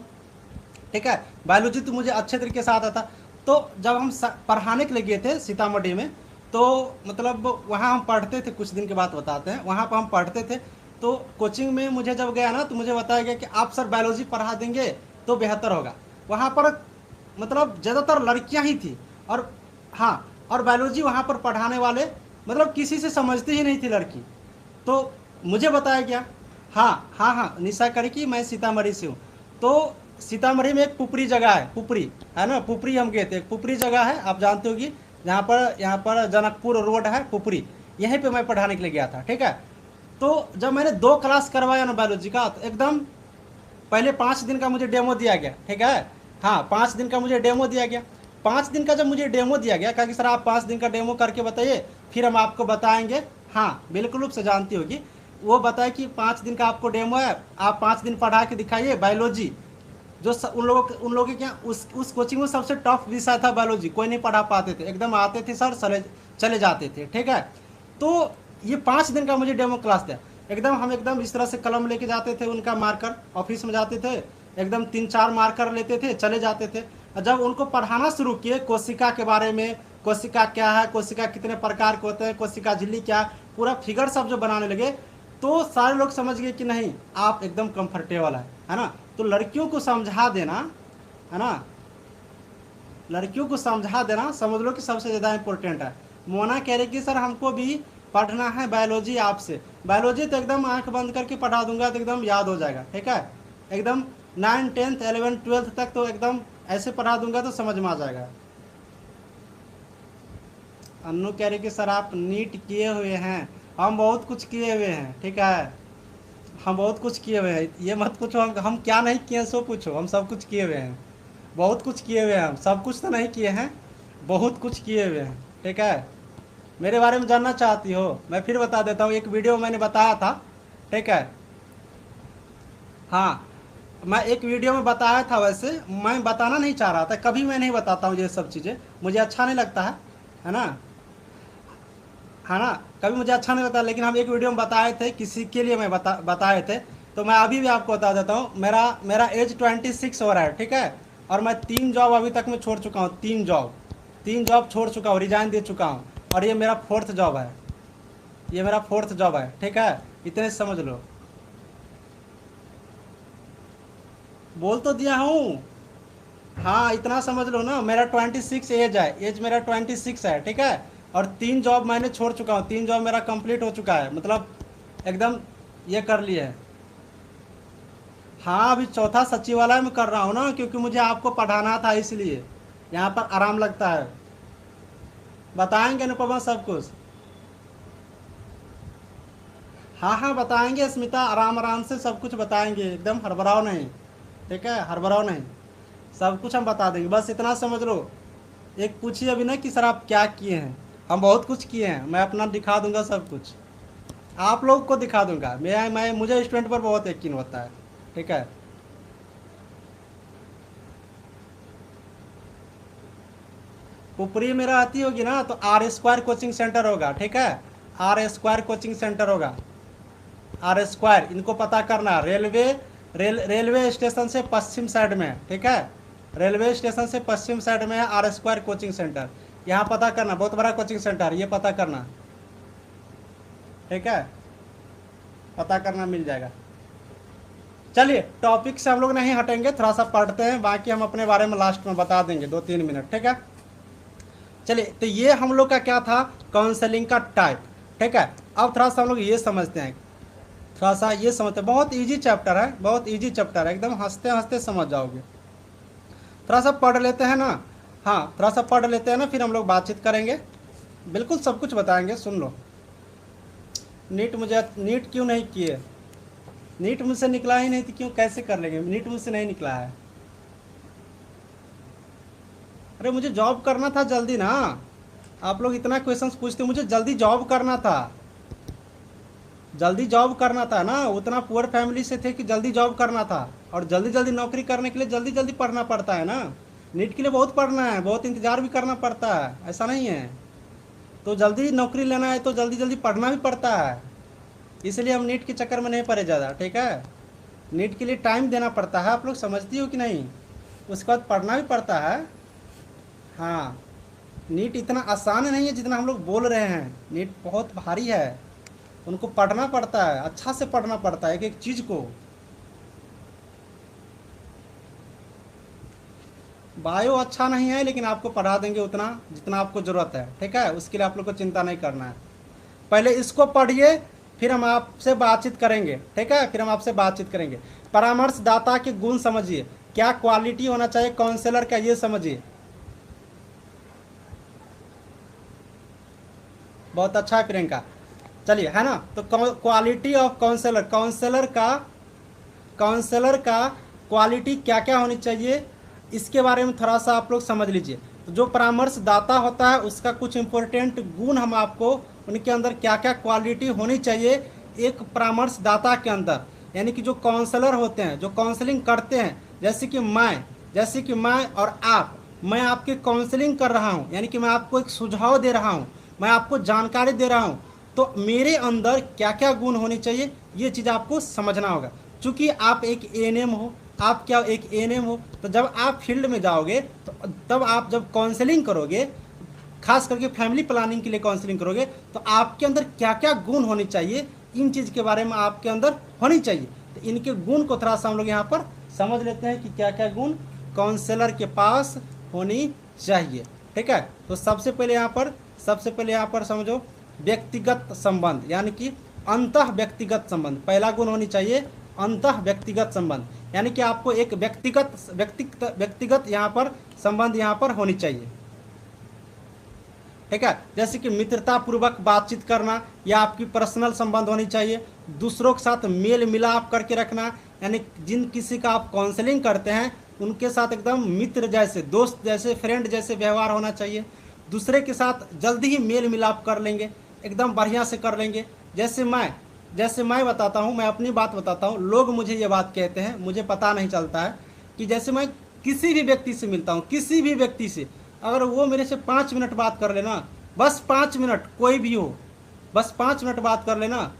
ठीक है। बायोलॉजी तो मुझे अच्छे तरीके से आता था। तो जब हम पढ़ाने के लिए गए थे सीतामढ़ी में, तो मतलब वहाँ हम पढ़ते थे, कुछ दिन के बाद बताते हैं, वहाँ पर हम पढ़ते थे। तो कोचिंग में मुझे जब गया ना, तो मुझे बताया गया कि आप सर बायोलॉजी पढ़ा देंगे तो बेहतर होगा। वहाँ पर मतलब ज़्यादातर लड़कियाँ ही थी, और हाँ, और बायोलॉजी वहाँ पर पढ़ाने वाले मतलब किसी से समझती ही नहीं थी लड़की। तो मुझे बताया गया, हाँ, निशा करके मैं सीतामढ़ी से हूँ। तो सीतामढ़ी में एक पुपरी जगह है, पुपरी है ना, पुपरी हम गए थे। एक पुपरी जगह है, आप जानते होगी, यहाँ पर जनकपुर रोड है, पुपरी, यहीं पे मैं पढ़ाने के लिए गया था, ठीक है। तो जब मैंने 2 क्लास करवाया ना बायोलॉजी का, तो एकदम पहले 5 दिन का मुझे डेमो दिया गया, ठीक है। हाँ, 5 दिन का मुझे डेमो दिया गया। 5 दिन का जब मुझे डेमो दिया गया, कहा कि सर आप 5 दिन का डेमो करके बताइए, फिर हम आपको बताएंगे। हाँ, बिल्कुल रूप से जानती होगी। वो बताए कि 5 दिन का आपको डेमो है, आप 5 दिन पढ़ा के दिखाइए बायोलॉजी। जो उन लोगों के क्या, उस कोचिंग में सबसे टफ विषय था बायोलॉजी, कोई नहीं पढ़ा पाते थे, एकदम आते थे सर चले जाते थे, ठीक है। तो ये 5 दिन का मुझे डेमो क्लास दिया। एकदम हम एकदम इस तरह से कलम लेके जाते थे, उनका मार्कर, ऑफिस में जाते थे, एकदम 3-4 मार्कर लेते थे, चले जाते थे। और जब उनको पढ़ाना शुरू किए कोशिका के बारे में, कोशिका क्या है, कोशिका कितने प्रकार के होते हैं, कोशिका झिल्ली क्या, पूरा फिगर सब जो बनाने लगे, तो सारे लोग समझ गए कि नहीं, आप एकदम कंफर्टेबल है ना। तो लड़कियों को समझा देना, है ना, लड़कियों को समझा देना समझ लो कि सबसे ज़्यादा इंपॉर्टेंट है। मोना कह रही कि सर हमको भी पढ़ना है बायोलॉजी आपसे। बायोलॉजी तो एकदम आंख बंद करके पढ़ा दूंगा तो एकदम याद हो जाएगा, ठीक है। एकदम 9, 10th, 11th, 12th तक तो एकदम ऐसे पढ़ा दूंगा तो समझ में आ जाएगा। अन्नू कह रही कि सर आप नीट किए हुए हैं। हम बहुत कुछ किए हुए हैं, ठीक है, हम बहुत कुछ किए हुए हैं। ये मत पूछो हम क्या नहीं किए सो पूछो, हम सब कुछ किए हुए हैं, बहुत कुछ किए हुए हैं। हम सब कुछ तो नहीं किए हैं, बहुत कुछ किए हुए हैं, ठीक है। मेरे बारे में जानना चाहती हो, मैं फिर बता देता हूँ। एक वीडियो मैंने बताया था, ठीक है। हाँ, मैं एक वीडियो में बताया था। वैसे मैं बताना नहीं चाह रहा था, कभी मैं नहीं बताता हूँ ये सब चीज़ें, मुझे अच्छा नहीं लगता है ना, है ना, कभी मुझे अच्छा नहीं लगता। लेकिन हम एक वीडियो में बताए थे, किसी के लिए मैं बताए थे, तो मैं अभी भी आपको बता देता हूँ। मेरा मेरा एज 26 हो रहा है, ठीक है। और मैं 3 जॉब अभी तक मैं छोड़ चुका हूँ, 3 जॉब छोड़ चुका हूँ, रिजाइन दे चुका हूँ। और ये मेरा 4th जॉब है, ये मेरा 4th जॉब है, ठीक है। इतने समझ लो, बोल तो दिया हूँ। हाँ, इतना समझ लो ना, मेरा 26 एज है, एज मेरा 26 है, ठीक है। और 3 जॉब मैंने छोड़ चुका हूँ, 3 जॉब मेरा कंप्लीट हो चुका है, मतलब एकदम ये कर लिया है। हाँ, अभी चौथा सचिवालय में कर रहा हूँ ना, क्योंकि मुझे आपको पढ़ाना था, इसलिए यहाँ पर आराम लगता है। बताएंगे अनुपमा सब कुछ। हाँ हाँ बताएंगे स्मिता, आराम आराम से सब कुछ बताएंगे, एकदम हड़बड़ाओ नहीं, ठीक है, हड़बड़ाओ नहीं, सब कुछ हम बता देंगे। बस इतना समझ लो। एक पूछिए अभी ना कि सर आप क्या किए हैं। हम बहुत कुछ किए हैं, मैं अपना दिखा दूंगा सब कुछ, आप लोग को दिखा दूंगा। मैं मुझे स्टूडेंट पर बहुत यकीन होता है, ठीक है। पुपरी में रहती होगी ना, तो R² कोचिंग सेंटर होगा, ठीक है। R² कोचिंग सेंटर होगा, R²। इनको पता करना, रेलवे स्टेशन से पश्चिम साइड में, ठीक है। रेलवे स्टेशन से पश्चिम साइड में है R² कोचिंग सेंटर। यहाँ पता करना, बहुत बड़ा कोचिंग सेंटर, ये पता करना, ठीक है, पता करना, मिल जाएगा। चलिए, टॉपिक से हम लोग नहीं हटेंगे, थोड़ा सा पढ़ते हैं, बाकी हम अपने बारे में लास्ट में बता देंगे 2-3 मिनट, ठीक है। चलिए, तो ये हम लोग का क्या था, काउंसलिंग का टाइप, ठीक है। अब थोड़ा सा हम लोग ये समझते हैं, थोड़ा सा ये समझते हैं। बहुत इजी चैप्टर है, बहुत इजी चैप्टर है, एकदम हंसते हंसते समझ जाओगे। थोड़ा सा पढ़ लेते हैं ना, हाँ थोड़ा सा पढ़ लेते हैं ना, फिर हम लोग बातचीत करेंगे, बिल्कुल सब कुछ बताएंगे। सुन लो, नीट क्यों नहीं किए, नीट मुझसे निकला ही नहीं तो क्यों कैसे कर लेंगे, नीट मुझसे नहीं निकला है। अरे मुझे जॉब करना था जल्दी ना, आप लोग इतना क्वेश्चंस पूछते, मुझे जल्दी जॉब करना था, जल्दी जॉब करना था ना। उतना पुअर फैमिली से थे कि जल्दी जॉब करना था, और जल्दी जल्दी नौकरी करने के लिए जल्दी जल्दी पढ़ना पड़ता है ना। नीट के लिए बहुत पढ़ना है, बहुत इंतज़ार भी करना पड़ता है, ऐसा नहीं है। तो जल्दी नौकरी लेना है तो जल्दी जल्दी पढ़ना भी पड़ता है, इसलिए हम नीट के चक्कर में नहीं पड़े ज़्यादा, ठीक है। नीट के लिए टाइम देना पड़ता है, आप लोग समझती हो कि नहीं, उसके बाद पढ़ना भी पड़ता है। हाँ, नीट इतना आसान नहीं है जितना हम लोग बोल रहे हैं, नीट बहुत भारी है, उनको पढ़ना पड़ता है, अच्छा से पढ़ना पड़ता है एक एक चीज़ को। बायो अच्छा नहीं है, लेकिन आपको पढ़ा देंगे उतना जितना आपको ज़रूरत है, ठीक है, उसके लिए आप लोग को चिंता नहीं करना है। पहले इसको पढ़िए, फिर हम आपसे बातचीत करेंगे, ठीक है, फिर हम आपसे बातचीत करेंगे। परामर्शदाता के गुण समझिए, क्या क्वालिटी होना चाहिए काउंसलर का, ये समझिए। बहुत अच्छा है प्रियंका, चलिए, है ना। तो क्वालिटी ऑफ काउंसलर, काउंसलर का क्वालिटी क्या क्या होनी चाहिए, इसके बारे में थोड़ा सा आप लोग समझ लीजिए। तो जो परामर्शदाता होता है उसका कुछ इंपॉर्टेंट गुण हम आपको, उनके अंदर क्या क्या क्वालिटी होनी चाहिए एक परामर्शदाता के अंदर, यानी कि जो काउंसलर होते हैं, जो काउंसलिंग करते हैं, जैसे कि मैं और आप, मैं आपकी काउंसलिंग कर रहा हूँ, यानी कि मैं आपको एक सुझाव दे रहा हूँ, मैं आपको जानकारी दे रहा हूँ, तो मेरे अंदर क्या क्या गुण होने चाहिए ये चीज़ आपको समझना होगा। चूँकि आप एक एएनएम हो, आप क्या एक एएनएम हो, तो जब आप फील्ड में जाओगे तो तब आप जब काउंसलिंग करोगे, खास करके फैमिली प्लानिंग के लिए काउंसलिंग करोगे, तो आपके अंदर क्या क्या गुण होने चाहिए, इन चीज़ के बारे में आपके अंदर होनी चाहिए। तो इनके गुण को थोड़ा सा हम लोग यहाँ पर समझ लेते हैं कि क्या क्या गुण काउंसलर के पास होनी चाहिए, ठीक है। तो सबसे पहले यहाँ पर सबसे पहले यहाँ पर समझो व्यक्तिगत संबंध, यानी कि अंतः व्यक्तिगत संबंध। पहला गुण होनी चाहिए अंतः व्यक्तिगत संबंध, यानी कि आपको एक व्यक्तिगत यहाँ पर संबंध यहाँ पर होनी चाहिए, ठीक है। जैसे कि मित्रता पूर्वक बातचीत करना, या आपकी पर्सनल संबंध होनी चाहिए। दूसरों के साथ मेल मिलाप करके रखना, यानी जिन किसी का आप काउंसलिंग करते हैं उनके साथ एकदम मित्र जैसे, दोस्त जैसे, फ्रेंड जैसे व्यवहार होना चाहिए। दूसरे के साथ जल्दी ही मेल मिलाप कर लेंगे, एकदम बढ़िया से कर लेंगे। जैसे मैं बताता हूँ, मैं अपनी बात बताता हूँ। लोग मुझे ये बात कहते हैं, मुझे पता नहीं चलता है कि जैसे मैं किसी भी व्यक्ति से मिलता हूँ, किसी भी व्यक्ति से, अगर वो मेरे से 5 मिनट बात कर लेना, बस 5 मिनट, कोई भी हो, बस 5 मिनट बात कर लेना,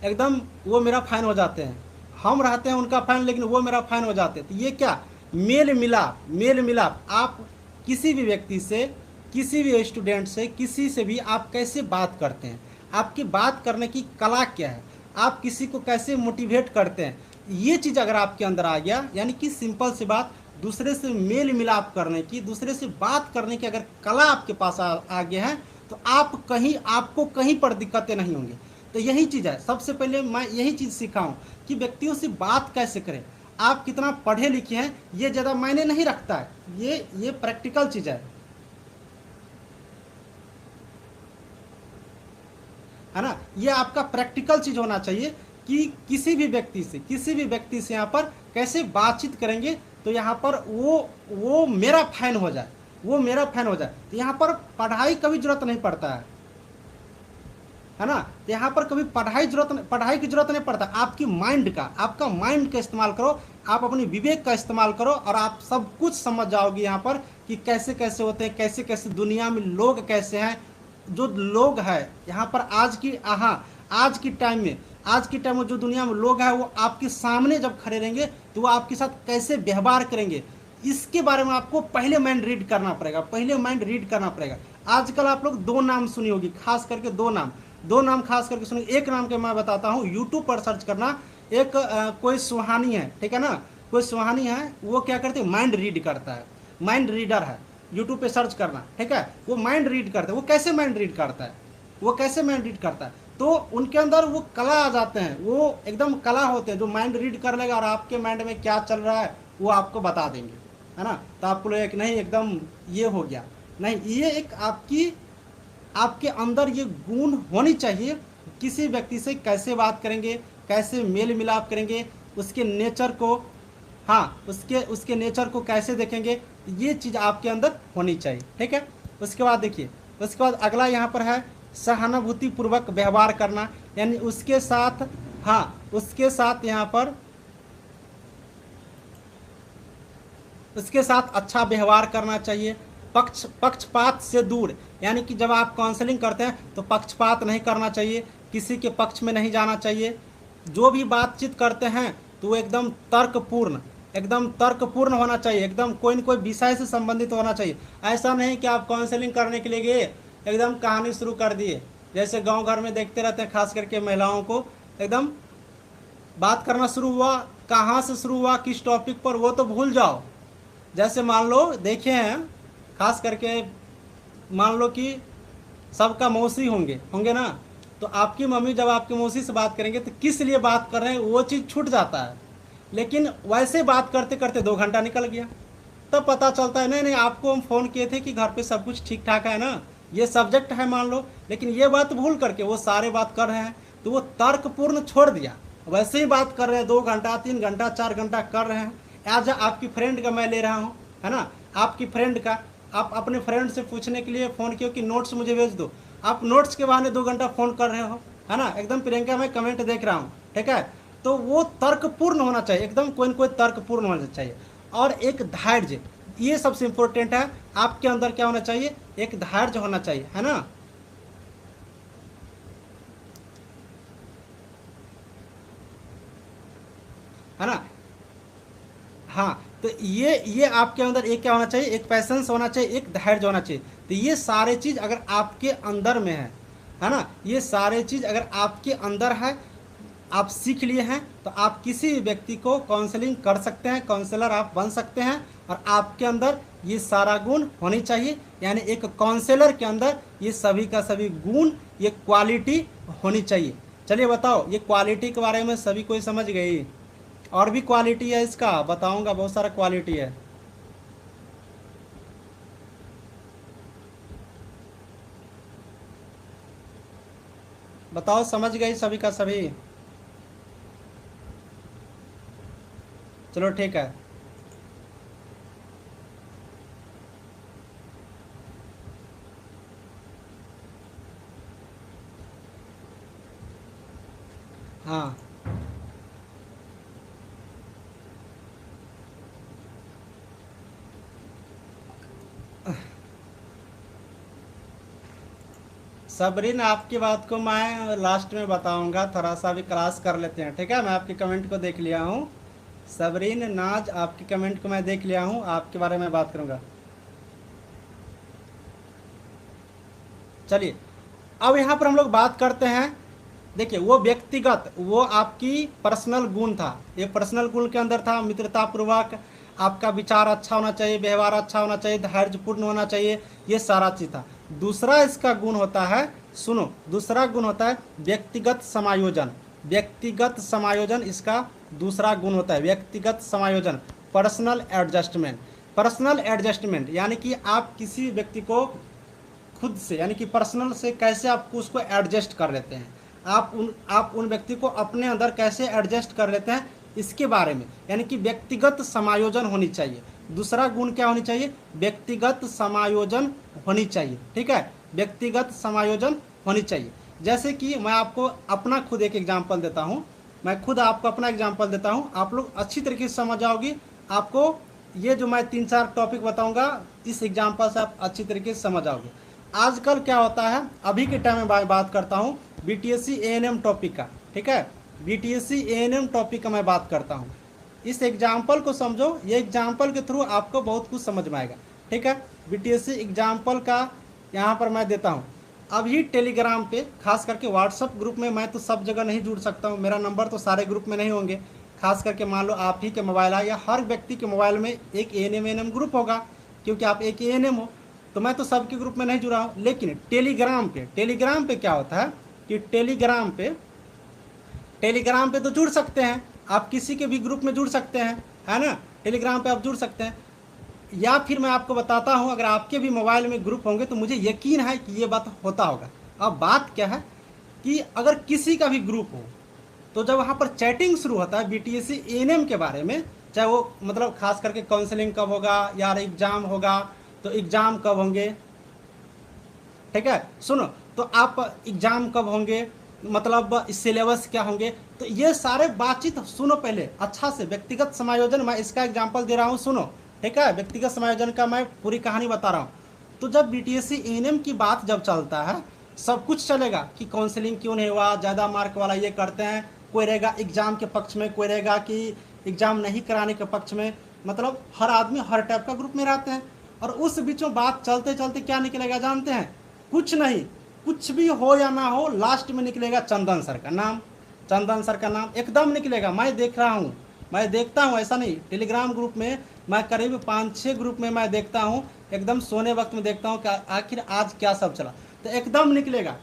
एकदम वो मेरा फैन हो जाते हैं। हम रहते हैं उनका फैन, लेकिन वो मेरा फैन हो जाते हैं। तो ये क्या मेल मिलाप। आप किसी भी व्यक्ति से, किसी भी स्टूडेंट से, किसी से भी आप कैसे बात करते हैं, आपकी बात करने की कला क्या है, आप किसी को कैसे मोटिवेट करते हैं, ये चीज़ अगर आपके अंदर आ गया, यानी कि सिंपल सी बात, दूसरे से मेल मिलाप करने की, दूसरे से बात करने की अगर कला आपके पास आ गया है, तो आपको कहीं पर दिक्कतें नहीं होंगी। तो यही चीज़ है, सबसे पहले मैं यही चीज़ सीखा हूँ कि व्यक्तियों से बात कैसे करें। आप कितना पढ़े लिखे हैं ये ज़्यादा मायने नहीं रखता है, ये प्रैक्टिकल चीज़ है ना। ये आपका प्रैक्टिकल चीज़ होना चाहिए कि किसी भी व्यक्ति से यहाँ पर कैसे बातचीत करेंगे तो यहाँ पर वो मेरा फैन हो जाए, तो यहाँ पर पढ़ाई कभी जरूरत नहीं पड़ता है ना। तो यहाँ पर कभी पढ़ाई की जरूरत नहीं पड़ता। आपका माइंड का इस्तेमाल करो, आप अपनी विवेक का इस्तेमाल करो, और आप सब कुछ समझ जाओगे यहाँ पर कि कैसे कैसे होते हैं, कैसे कैसे दुनिया में लोग कैसे हैं। जो लोग हैं यहाँ पर आज की टाइम में जो दुनिया में लोग हैं, वो आपके सामने जब खड़े रहेंगे तो वो आपके साथ कैसे व्यवहार करेंगे, इसके बारे में आपको पहले माइंड रीड करना पड़ेगा। आजकल आप लोग 2 नाम सुनी होगी, खास करके 2 नाम खास करके सुनी। एक नाम के मैं बताता हूँ, यूट्यूब पर सर्च करना। एक कोई सुहानी है, ठीक है ना, कोई सुहानी है, वो क्या करते हैं, माइंड रीड करता है, माइंड रीडर है। यूट्यूब पे सर्च करना, ठीक है। वो माइंड रीड करता है। वो कैसे माइंड रीड करता है, तो उनके अंदर वो कला आ जाते हैं, वो एकदम कला होते हैं। जो माइंड रीड कर लेगा और आपके माइंड में क्या चल रहा है वो आपको बता देंगे, है ना। तो आपको लगेगा कि नहीं एकदम ये हो गया, नहीं, ये एक आपके अंदर ये गुण होनी चाहिए। किसी व्यक्ति से कैसे बात करेंगे, कैसे मेल मिलाप करेंगे, उसके नेचर को, हाँ, उसके नेचर को कैसे देखेंगे, ये चीज़ आपके अंदर होनी चाहिए, ठीक है। उसके बाद देखिए, उसके बाद अगला यहाँ पर है सहानुभूतिपूर्वक व्यवहार करना, यानी उसके साथ यहाँ पर उसके साथ अच्छा व्यवहार करना चाहिए। पक्षपात से दूर, यानी कि जब आप काउंसलिंग करते हैं तो पक्षपात नहीं करना चाहिए, किसी के पक्ष में नहीं जाना चाहिए। जो भी बातचीत करते हैं तो वो एकदम तर्कपूर्ण होना चाहिए, एकदम कोई न कोई विषय से संबंधित होना चाहिए। ऐसा नहीं कि आप काउंसलिंग करने के लिए गए, एकदम कहानी शुरू कर दिए। जैसे गांव घर में देखते रहते हैं, खास करके महिलाओं को, एकदम बात करना शुरू हुआ, कहाँ से शुरू हुआ, किस टॉपिक पर, वो तो भूल जाओ। जैसे मान लो देखे हैं, खास करके मान लो कि सबका मौसी होंगे ना, तो आपकी मम्मी जब आपकी मौसी से बात करेंगे तो किस लिए बात कर रहे हैं वो चीज़ छूट जाता है। लेकिन वैसे बात करते करते 2 घंटा निकल गया, तब पता चलता है नहीं आपको हम फ़ोन किए थे कि घर पे सब कुछ ठीक ठाक है ना, ये सब्जेक्ट है मान लो, लेकिन ये बात भूल करके वो सारे बात कर रहे हैं, तो वो तर्कपूर्ण छोड़ दिया, वैसे ही बात कर रहे हैं। 2 घंटा 3 घंटा 4 घंटा कर रहे हैं। आज आपकी फ्रेंड का मैं ले रहा हूँ, है ना, आपकी फ्रेंड का, आप अपने फ्रेंड से पूछने के लिए फ़ोन किया कि नोट्स मुझे भेज दो, आप नोट्स के बहाने 2 घंटा फ़ोन कर रहे हो, है ना, एकदम प्रियंका मैं कमेंट देख रहा हूँ, ठीक है। तो वो तर्कपूर्ण होना चाहिए, एकदम कोई न कोई तर्कपूर्ण होना चाहिए। और एक धैर्य, ये सबसे इम्पोर्टेंट है। आपके अंदर क्या होना चाहिए, एक धैर्य होना चाहिए, है ना। हाँ, तो ये आपके अंदर एक क्या होना चाहिए, एक पैसेंस होना चाहिए, एक धैर्य होना चाहिए। तो ये सारे चीज़ अगर आपके अंदर में है ना, ये सारे चीज़ अगर आपके अंदर है, आप सीख लिए हैं, तो आप किसी भी व्यक्ति को काउंसलिंग कर सकते हैं, काउंसलर आप बन सकते हैं। और आपके अंदर ये सारा गुण होनी चाहिए, यानी एक काउंसलर के अंदर ये सभी का सभी गुण, ये क्वालिटी होनी चाहिए। चलिए बताओ, ये क्वालिटी के बारे में सभी कोई समझ गई? और भी क्वालिटी है इसका, बताऊंगा, बहुत सारा क्वालिटी है। बताओ, समझ गई सभी का सभी? चलो ठीक है। हाँ, सबरीन आपकी बात को मैं लास्ट में बताऊंगा, थोड़ा सा भी क्लास कर लेते हैं, ठीक है? मैं आपके कमेंट को देख लिया हूँ। सबरीन नाज, आपके कमेंट को मैं देख लिया हूँ, आपके बारे में बात करूंगा। चलिए, अब यहाँ पर हम लोग बात करते हैं। देखिए, वो व्यक्तिगत, वो आपकी पर्सनल गुण था, ये पर्सनल गुण के अंदर था मित्रतापूर्वक, आपका विचार अच्छा होना चाहिए, व्यवहार अच्छा होना चाहिए, धैर्यपूर्ण होना चाहिए, ये सारा चीज़ था। दूसरा इसका गुण होता है, सुनो, दूसरा गुण होता है व्यक्तिगत समायोजन। व्यक्तिगत समायोजन इसका दूसरा गुण होता है, व्यक्तिगत समायोजन, पर्सनल एडजस्टमेंट। पर्सनल एडजस्टमेंट यानी कि आप किसी व्यक्ति को खुद से, यानी कि पर्सनल से कैसे आपको उसको एडजस्ट कर लेते हैं, आप उन व्यक्ति को अपने अंदर कैसे एडजस्ट कर लेते हैं, इसके बारे में, यानी कि व्यक्तिगत समायोजन होनी चाहिए। दूसरा गुण क्या होनी चाहिए? व्यक्तिगत समायोजन होनी चाहिए, ठीक है? व्यक्तिगत समायोजन होनी चाहिए। जैसे कि मैं आपको अपना खुद एक एग्जाम्पल देता हूँ, मैं खुद आपको अपना एग्जाम्पल देता हूँ, आप लोग अच्छी तरीके से समझ जाओगी। आपको ये जो मैं 3-4 टॉपिक बताऊंगा, इस एग्जाम्पल से आप अच्छी तरीके से समझ आओगे। आजकल क्या होता है, अभी के टाइम में बात करता हूँ बीटीएससी एएनएम टॉपिक का, ठीक है? बीटीएससी एएनएम टॉपिक का मैं बात करता हूँ। इस एग्जाम्पल को समझो, ये एग्जाम्पल के थ्रू आपको बहुत कुछ समझ में आएगा, ठीक है? बीटीएससी एग्जाम्पल का यहाँ पर मैं देता हूँ। अभी टेलीग्राम पे, खास करके व्हाट्सअप ग्रुप में, मैं तो सब जगह नहीं जुड़ सकता हूँ, मेरा नंबर तो सारे ग्रुप में नहीं होंगे। खास करके मान लो आप ही के मोबाइल है, या हर व्यक्ति के मोबाइल में एक एएनएम ग्रुप होगा, क्योंकि आप एक एएनएम हो, तो मैं तो सबके ग्रुप में नहीं जुड़ा हूँ। लेकिन टेलीग्राम पे क्या होता है कि टेलीग्राम पे तो जुड़ सकते हैं आप, किसी के भी ग्रुप में जुड़ सकते हैं, है ना? टेलीग्राम पे आप जुड़ सकते हैं। या फिर मैं आपको बताता हूं, अगर आपके भी मोबाइल में ग्रुप होंगे तो मुझे यकीन है कि ये बात होता होगा। अब बात क्या है कि अगर किसी का भी ग्रुप हो, तो जब वहाँ पर चैटिंग शुरू होता है बीटीएससी एएनएम के बारे में, चाहे वो मतलब खास करके काउंसलिंग कब होगा, या एग्जाम होगा तो एग्जाम कब होंगे, ठीक है? सुनो, तो आप एग्जाम कब होंगे, मतलब सिलेबस क्या होंगे, तो ये सारे बातचीत सुनो पहले अच्छा से। व्यक्तिगत समायोजन, मैं इसका एग्जांपल दे रहा हूँ, सुनो, ठीक है? व्यक्तिगत समायोजन का मैं पूरी कहानी बता रहा हूँ। तो जब बीटीएससी एएनएम की बात जब चलता है, सब कुछ चलेगा कि काउंसलिंग क्यों नहीं हुआ, ज़्यादा मार्क वाला ये करते हैं, कोई रहेगा एग्जाम के पक्ष में, कोई रहेगा कि एग्जाम नहीं कराने के पक्ष में, मतलब हर आदमी हर टाइप का ग्रुप में रहते हैं। और उस बीच में बात चलते चलते क्या निकलेगा जानते हैं? कुछ नहीं, कुछ भी हो या ना हो, लास्ट में निकलेगा चंदन सर का नाम। चंदन सर का नाम एकदम निकलेगा, मैं देख रहा हूँ, मैं देखता हूँ, ऐसा नहीं, टेलीग्राम ग्रुप में मैं करीब 5-6 ग्रुप में मैं देखता हूँ, एकदम सोने वक्त में देखता हूँ कि आखिर आज क्या सब चला, तो एकदम निकलेगा,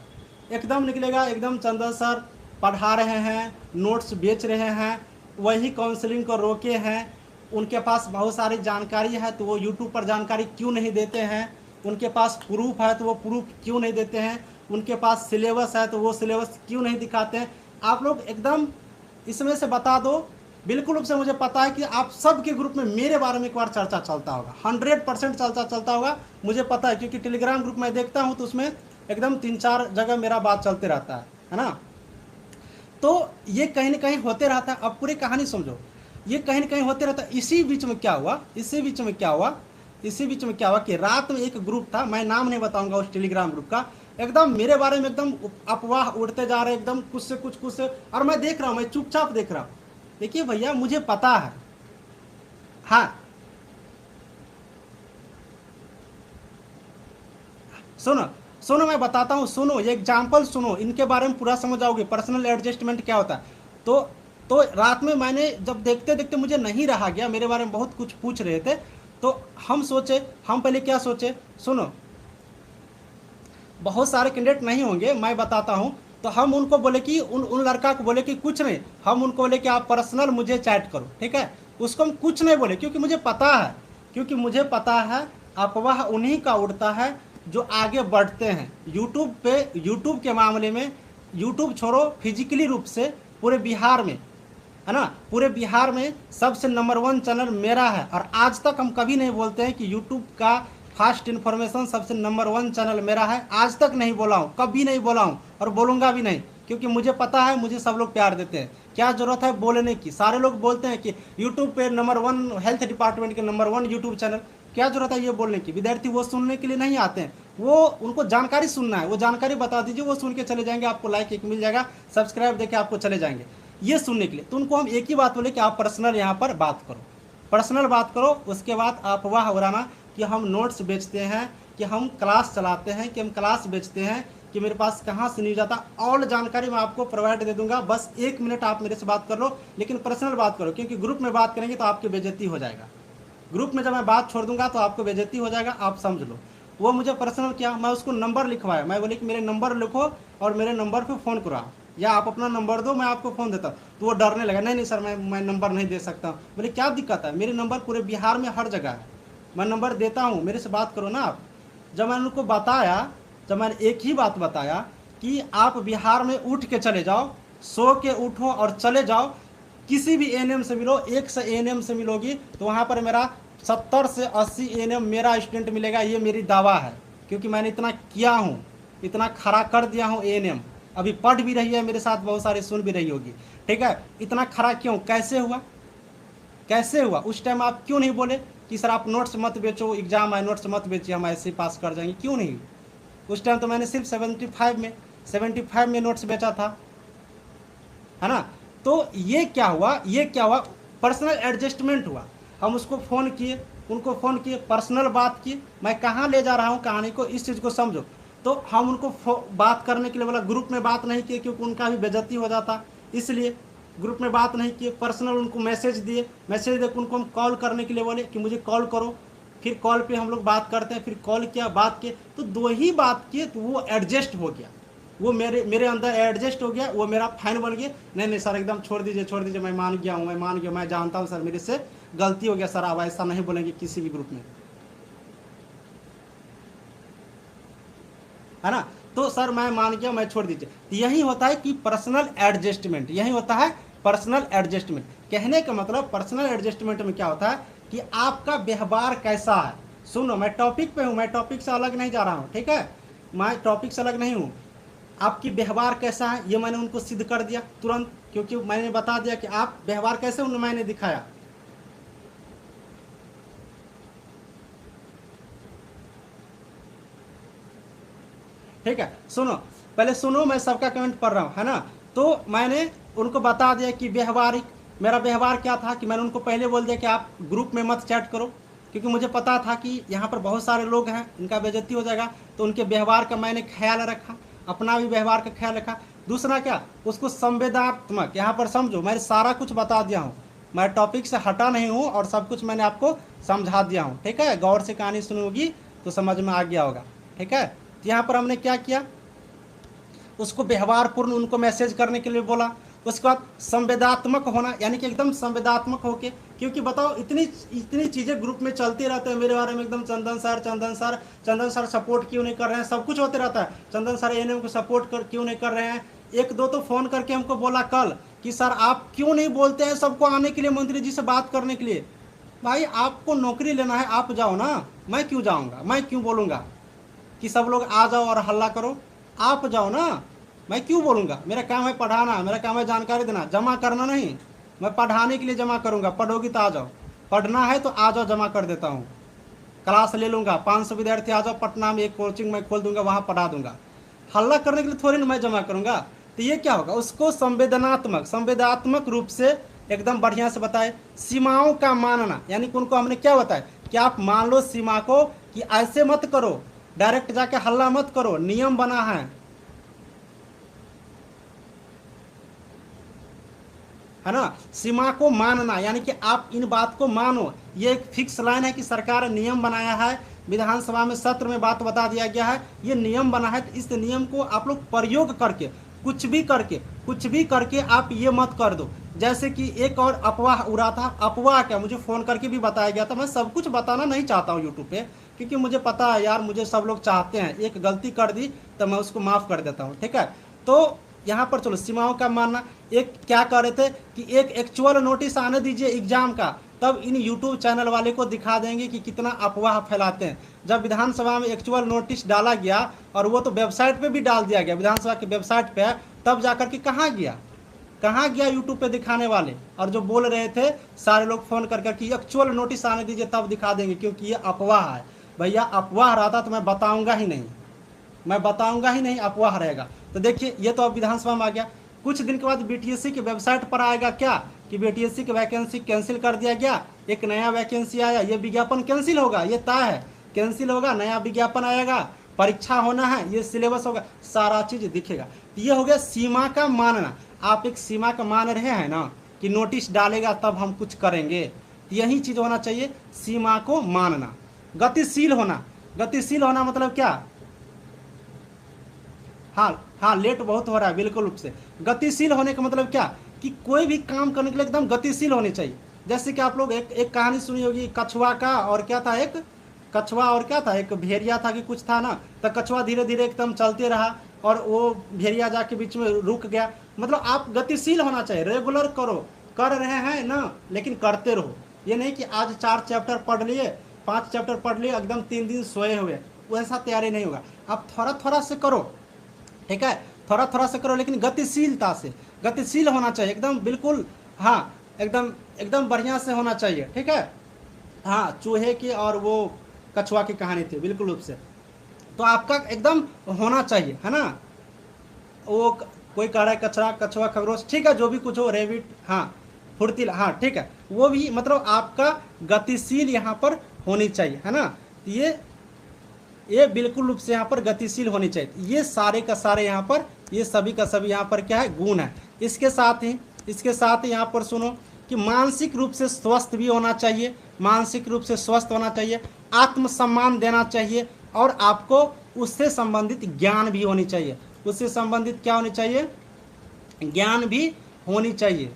एकदम निकलेगा, एकदम चंदन सर पढ़ा रहे हैं, नोट्स बेच रहे हैं, वही काउंसलिंग को रोके हैं, उनके पास बहुत सारी जानकारी है तो वो यूट्यूब पर जानकारी क्यों नहीं देते हैं, उनके पास प्रूफ है तो वो प्रूफ क्यों नहीं देते हैं, उनके पास सिलेबस है तो वो सिलेबस क्यों नहीं दिखाते हैं। आप लोग एकदम इसमें से बता दो, बिल्कुल रूप से मुझे पता है कि आप सब के ग्रुप में मेरे बारे में एक बार चर्चा चलता होगा, 100% चर्चा चलता होगा, मुझे पता है, क्योंकि टेलीग्राम ग्रुप में देखता हूँ तो उसमें एकदम 3-4 जगह मेरा बात चलते रहता है ना? तो ये कहीं ना कहीं होते रहता है। अब पूरी कहानी समझो, ये कहीं ना कहीं होते रहता है। इसी बीच में क्या हुआ कि रात में एक ग्रुप था, मैं नाम नहीं बताऊंगा उस टेलीग्राम ग्रुप का, एकदम मेरे बारे में एकदम अफवाह उड़ते जा रहे, एकदम कुछ से, और मैं देख रहा हूँ, मैं चुपचाप देख रहा हूँ। देखिए भैया, मुझे पता है, हाँ सुनो मैं बताता हूँ, सुनो ये एग्जाम्पल सुनो, इनके बारे में पूरा समझ आओगे पर्सनल एडजस्टमेंट क्या होता है। तो रात में मैंने जब देखते देखते मुझे नहीं रहा गया, मेरे बारे में बहुत कुछ पूछ रहे थे, तो हम पहले क्या सोचे, सुनो, बहुत सारे कैंडिडेट नहीं होंगे, मैं बताता हूँ। तो हम उनको बोले कि उन लड़का को बोले कि कुछ नहीं, हम उनको बोले कि आप पर्सनल मुझे चैट करो, ठीक है। उसको हम कुछ नहीं बोले, क्योंकि मुझे पता है, अफवाह उन्हीं का उड़ता है जो आगे बढ़ते हैं यूट्यूब पे। यूट्यूब के मामले में, यूट्यूब छोड़ो, फिजिकली रूप से पूरे बिहार में, है ना, पूरे बिहार में सबसे नंबर 1 चैनल मेरा है। और आज तक हम कभी नहीं बोलते हैं कि यूट्यूब का फास्ट इन्फॉर्मेशन सबसे नंबर 1 चैनल मेरा है। आज तक नहीं बोला हूँ, कभी नहीं बोला हूँ और बोलूँगा भी नहीं, क्योंकि मुझे पता है मुझे सब लोग प्यार देते हैं। क्या ज़रूरत है बोलने की? सारे लोग बोलते हैं कि यूट्यूब पे नंबर 1 हेल्थ डिपार्टमेंट के नंबर 1 यूट्यूब चैनल, क्या जरूरत है ये बोलने की? विद्यार्थी वो सुनने के लिए नहीं आते हैं, वो उनको जानकारी सुनना है, वो जानकारी बता दीजिए, वो सुन के चले जाएंगे, आपको लाइक एक मिल जाएगा, सब्सक्राइब देके आपको चले जाएंगे ये सुनने के लिए। तो उनको हम एक ही बात बोले कि आप पर्सनल यहाँ पर बात करो, पर्सनल बात करो। उसके बाद आप वाह उड़ाना कि हम नोट्स बेचते हैं, कि हम क्लास चलाते हैं, कि हम क्लास बेचते हैं, कि मेरे पास कहाँ से न्यूज आता, ऑल जानकारी मैं आपको प्रोवाइड दे दूंगा। बस 1 मिनट आप मेरे से बात कर लो, लेकिन पर्सनल बात करो, क्योंकि ग्रुप में बात करेंगे तो आपकी बेइज्जती हो जाएगा। ग्रुप में जब मैं बात छोड़ दूंगा तो आपको बेइज्जती हो जाएगा, आप समझ लो। वो मुझे पर्सनल किया, मैं उसको नंबर लिखवाया, मैं बोले कि मेरे नंबर लिखो और मेरे नंबर पे फ़ोन करो, या आप अपना नंबर दो मैं आपको फ़ोन देता हूँ। तो वो डरने लगा, नहीं नहीं सर मैं नंबर नहीं दे सकता हूँ। बोले क्या दिक्कत है, मेरे नंबर पूरे बिहार में हर जगह है, मैं नंबर देता हूँ, मेरे से बात करो ना आप। जब मैंने उनको बताया, जब मैंने एक ही बात बताया कि आप बिहार में उठ के चले जाओ, सो के उठो और चले जाओ, किसी भी एएनएम से मिलो, 100 एएनएम से मिलोगी तो वहाँ पर मेरा 70 से 80 एएनएम मेरा स्टूडेंट मिलेगा, ये मेरी दावा है। क्योंकि मैंने इतना किया हूँ, इतना खड़ा कर दिया हूँ एएनएम। अभी पढ़ भी रही है मेरे साथ, बहुत सारे सुन भी रही होगी, ठीक है। इतना खड़ा क्यों, कैसे हुआ, कैसे हुआ? उस टाइम आप क्यों नहीं बोले कि सर आप नोट्स मत बेचो, एग्जाम है, नोट्स मत बेचिए, हम ऐसे पास कर जाएंगे? क्यों नहीं? उस टाइम तो मैंने सिर्फ 75 में नोट्स बेचा था, है ना। तो ये क्या हुआ, ये क्या हुआ, पर्सनल एडजस्टमेंट हुआ। हम उसको फ़ोन किए, उनको फ़ोन किए, पर्सनल बात की, मैं कहाँ ले जा रहा हूँ कहानी को, इस चीज़ को समझो। तो हम उनको बात करने के लिए बोला, ग्रुप में बात नहीं किए क्योंकि उनका भी बेइज्जती हो जाता, इसलिए ग्रुप में बात नहीं किए। पर्सनल उनको मैसेज दिए, मैसेज देकर उनको हम कॉल करने के लिए बोले कि मुझे कॉल करो, फिर कॉल पे हम लोग बात करते हैं, फिर कॉल किया, बात किए, तो 2 ही बात किए तो वो एडजस्ट हो गया, वो मेरे अंदर एडजस्ट हो गया, वो मेरा फैन बन गया। नहीं सर एकदम छोड़ दीजिए, मैं मान गया हूँ, मैं जानता हूँ सर, मेरे से गलती हो गया सर, अब ऐसा नहीं बोलेंगे किसी भी ग्रुप में, है ना। तो सर मैं मान गया, मैं छोड़ दीजिए। तो यही होता है कि पर्सनल एडजस्टमेंट, यही होता है पर्सनल एडजस्टमेंट। कहने का मतलब पर्सनल एडजस्टमेंट में क्या होता है कि आपका व्यवहार कैसा है। सुनो, मैं टॉपिक पे हूँ, मैं टॉपिक से अलग नहीं जा रहा हूँ, ठीक है, मैं टॉपिक से अलग नहीं हूँ। आपकी व्यवहार कैसा है ये मैंने उनको सिद्ध कर दिया तुरंत, क्योंकि मैंने बता दिया कि आप व्यवहार कैसे, उन्हें मैंने दिखाया। ठीक है, सुनो, पहले सुनो, मैं सबका कमेंट पढ़ रहा हूँ, है ना। तो मैंने उनको बता दिया कि व्यवहारिक, मेरा व्यवहार क्या था कि मैंने उनको पहले बोल दिया कि आप ग्रुप में मत चैट करो, क्योंकि मुझे पता था कि यहाँ पर बहुत सारे लोग हैं, इनका बेइज्जती हो जाएगा। तो उनके व्यवहार का मैंने ख्याल रखा, अपना भी व्यवहार का ख्याल रखा। दूसरा क्या, उसको संवेदनात्मक, यहाँ पर समझो, मैंने सारा कुछ बता दिया हूँ, मैं टॉपिक से हटा नहीं हूँ और सब कुछ मैंने आपको समझा दिया हूँ, ठीक है। गौर से कहानी सुनोगी तो समझ में आ गया होगा, ठीक है। तो यहाँ पर हमने क्या किया, उसको व्यवहारपूर्ण उनको मैसेज करने के लिए बोला। उसके बाद संवेदात्मक होना, यानी कि एकदम संवेदात्मक होके, क्योंकि बताओ इतनी चीज़ें ग्रुप में चलती रहते हैं मेरे बारे में, एकदम चंदन सर सपोर्ट क्यों नहीं कर रहे हैं, सब कुछ होते रहता है, चंदन सर एएनएम को सपोर्ट क्यों नहीं कर रहे हैं। 1-2 तो फ़ोन करके हमको बोला कल कि सर आप क्यों नहीं बोलते हैं सबको आने के लिए, मंत्री जी से बात करने के लिए। भाई आपको नौकरी लेना है, आप जाओ ना, मैं क्यों जाऊँगा, मैं क्यों बोलूँगा कि सब लोग आ जाओ और हल्ला करो, आप जाओ ना, मैं क्यों बोलूँगा। मेरा काम है पढ़ाना, मेरा काम है जानकारी देना, जमा करना नहीं। मैं पढ़ाने के लिए जमा करूँगा, पढ़ोगी तो आ जाओ, पढ़ना है तो आ जाओ, जमा कर देता हूँ, क्लास ले लूँगा, 500 विद्यार्थी आ जाओ, पटना में एक कोचिंग मैं खोल दूँगा, वहाँ पढ़ा दूँगा। हल्ला करने के लिए थोड़ी ना मैं जमा करूँगा। तो ये क्या होगा, उसको संवेदनात्मक रूप से एकदम बढ़िया से बताए। सीमाओं का मानना, यानी कि उनको हमने क्या बताया कि आप मान लो सीमा को, कि ऐसे मत करो, डायरेक्ट जाके हल्ला मत करो, नियम बना है ना। सीमा को मानना, यानी कि आप इन बात को मानो, ये एक फिक्स लाइन है कि सरकार ने नियम बनाया है विधानसभा में सत्र में बात बता दिया गया है, ये नियम बना है। इस नियम को आप लोग प्रयोग करके कुछ भी करके आप ये मत कर दो। जैसे कि एक और अफवाह उड़ा था, अफवाह क्या, मुझे फ़ोन करके भी बताया गया था। मैं सब कुछ बताना नहीं चाहता हूँ यूट्यूब पे, क्योंकि मुझे पता है यार, मुझे सब लोग चाहते हैं, एक गलती कर दी तो मैं उसको माफ़ कर देता हूँ, ठीक है। तो यहाँ पर चलो सीमाओं का मानना, एक क्या कर रहे थे कि एक एक्चुअल नोटिस आने दीजिए एग्जाम का, तब इन यूट्यूब चैनल वाले को दिखा देंगे कि कितना अफवाह फैलाते हैं। जब विधानसभा में एक्चुअल नोटिस डाला गया और वो तो वेबसाइट पे भी डाल दिया गया, विधानसभा की वेबसाइट पे, तब जाकर के कहाँ गया यूट्यूब पे दिखाने वाले, और जो बोल रहे थे सारे लोग फ़ोन कर कि एक्चुअल नोटिस आने दीजिए तब दिखा देंगे, क्योंकि ये अफवाह है। भैया अफवाह रहता तो मैं बताऊंगा ही नहीं, अफवाह रहेगा। तो देखिए ये तो अब विधानसभा में आ गया। कुछ दिन के बाद बीटीएससी की वेबसाइट पर आएगा क्या कि बीटीएससी की वैकेंसी कैंसिल कर दिया गया, एक नया वैकेंसी आया, ये विज्ञापन कैंसिल होगा, ये तय है, कैंसिल होगा, नया विज्ञापन आएगा, परीक्षा होना है, ये सिलेबस होगा, सारा चीज़ दिखेगा। ये हो गया सीमा का मानना। आप एक सीमा का मान रहे हैं ना कि नोटिस डालेगा तब हम कुछ करेंगे, यही चीज़ होना चाहिए, सीमा को मानना। गतिशील होना मतलब क्या, हाँ लेट बहुत हो रहा है, बिल्कुल रूप से। गतिशील होने का मतलब क्या कि कोई भी काम करने के लिए एकदम गतिशील होनी चाहिए। जैसे कि आप लोग एक कहानी सुनी होगी कछुआ का, और क्या था, एक कछुआ और क्या था, एक भेड़िया था कि कुछ था ना, तो कछुआ धीरे धीरे एकदम चलते रहा और वो भेड़िया जाके बीच में रुक गया। मतलब आप गतिशील होना चाहिए, रेगुलर करो, कर रहे हैं ना, लेकिन करते रहो। ये नहीं कि आज 4 चैप्टर पढ़ लिए, 5 चैप्टर पढ़ लिए, एकदम 3 दिन सोए हुए, वैसा तैयारी नहीं होगा। आप थोड़ा थोड़ा से करो, ठीक है, थोड़ा थोड़ा से करो, लेकिन गतिशीलता से, गतिशील होना चाहिए एकदम, बिल्कुल, हाँ एकदम बढ़िया से होना चाहिए, ठीक है। हाँ, चूहे की और वो कछुआ की कहानी थी, बिल्कुल रूप से। तो आपका एकदम होना चाहिए, है ना। वो कोई कह रहा है कचरा, कछुआ, खरगोश, ठीक है, जो भी कुछ हो, रेबिट, हाँ, फुर्तीला, हाँ ठीक है, वो भी मतलब आपका गतिशील यहाँ पर होनी चाहिए, है ना। ये बिल्कुल रूप से यहाँ पर गतिशील होनी चाहिए। ये सारे का सारे यहाँ पर, ये सभी का सभी यहाँ पर क्या है, गुण है। इसके साथ ही यहाँ पर सुनो कि मानसिक रूप से स्वस्थ भी होना चाहिए, मानसिक रूप से स्वस्थ होना चाहिए, आत्मसम्मान देना चाहिए, और आपको उससे संबंधित ज्ञान भी होनी चाहिए। उससे संबंधित क्या होनी चाहिए, ज्ञान भी होनी चाहिए,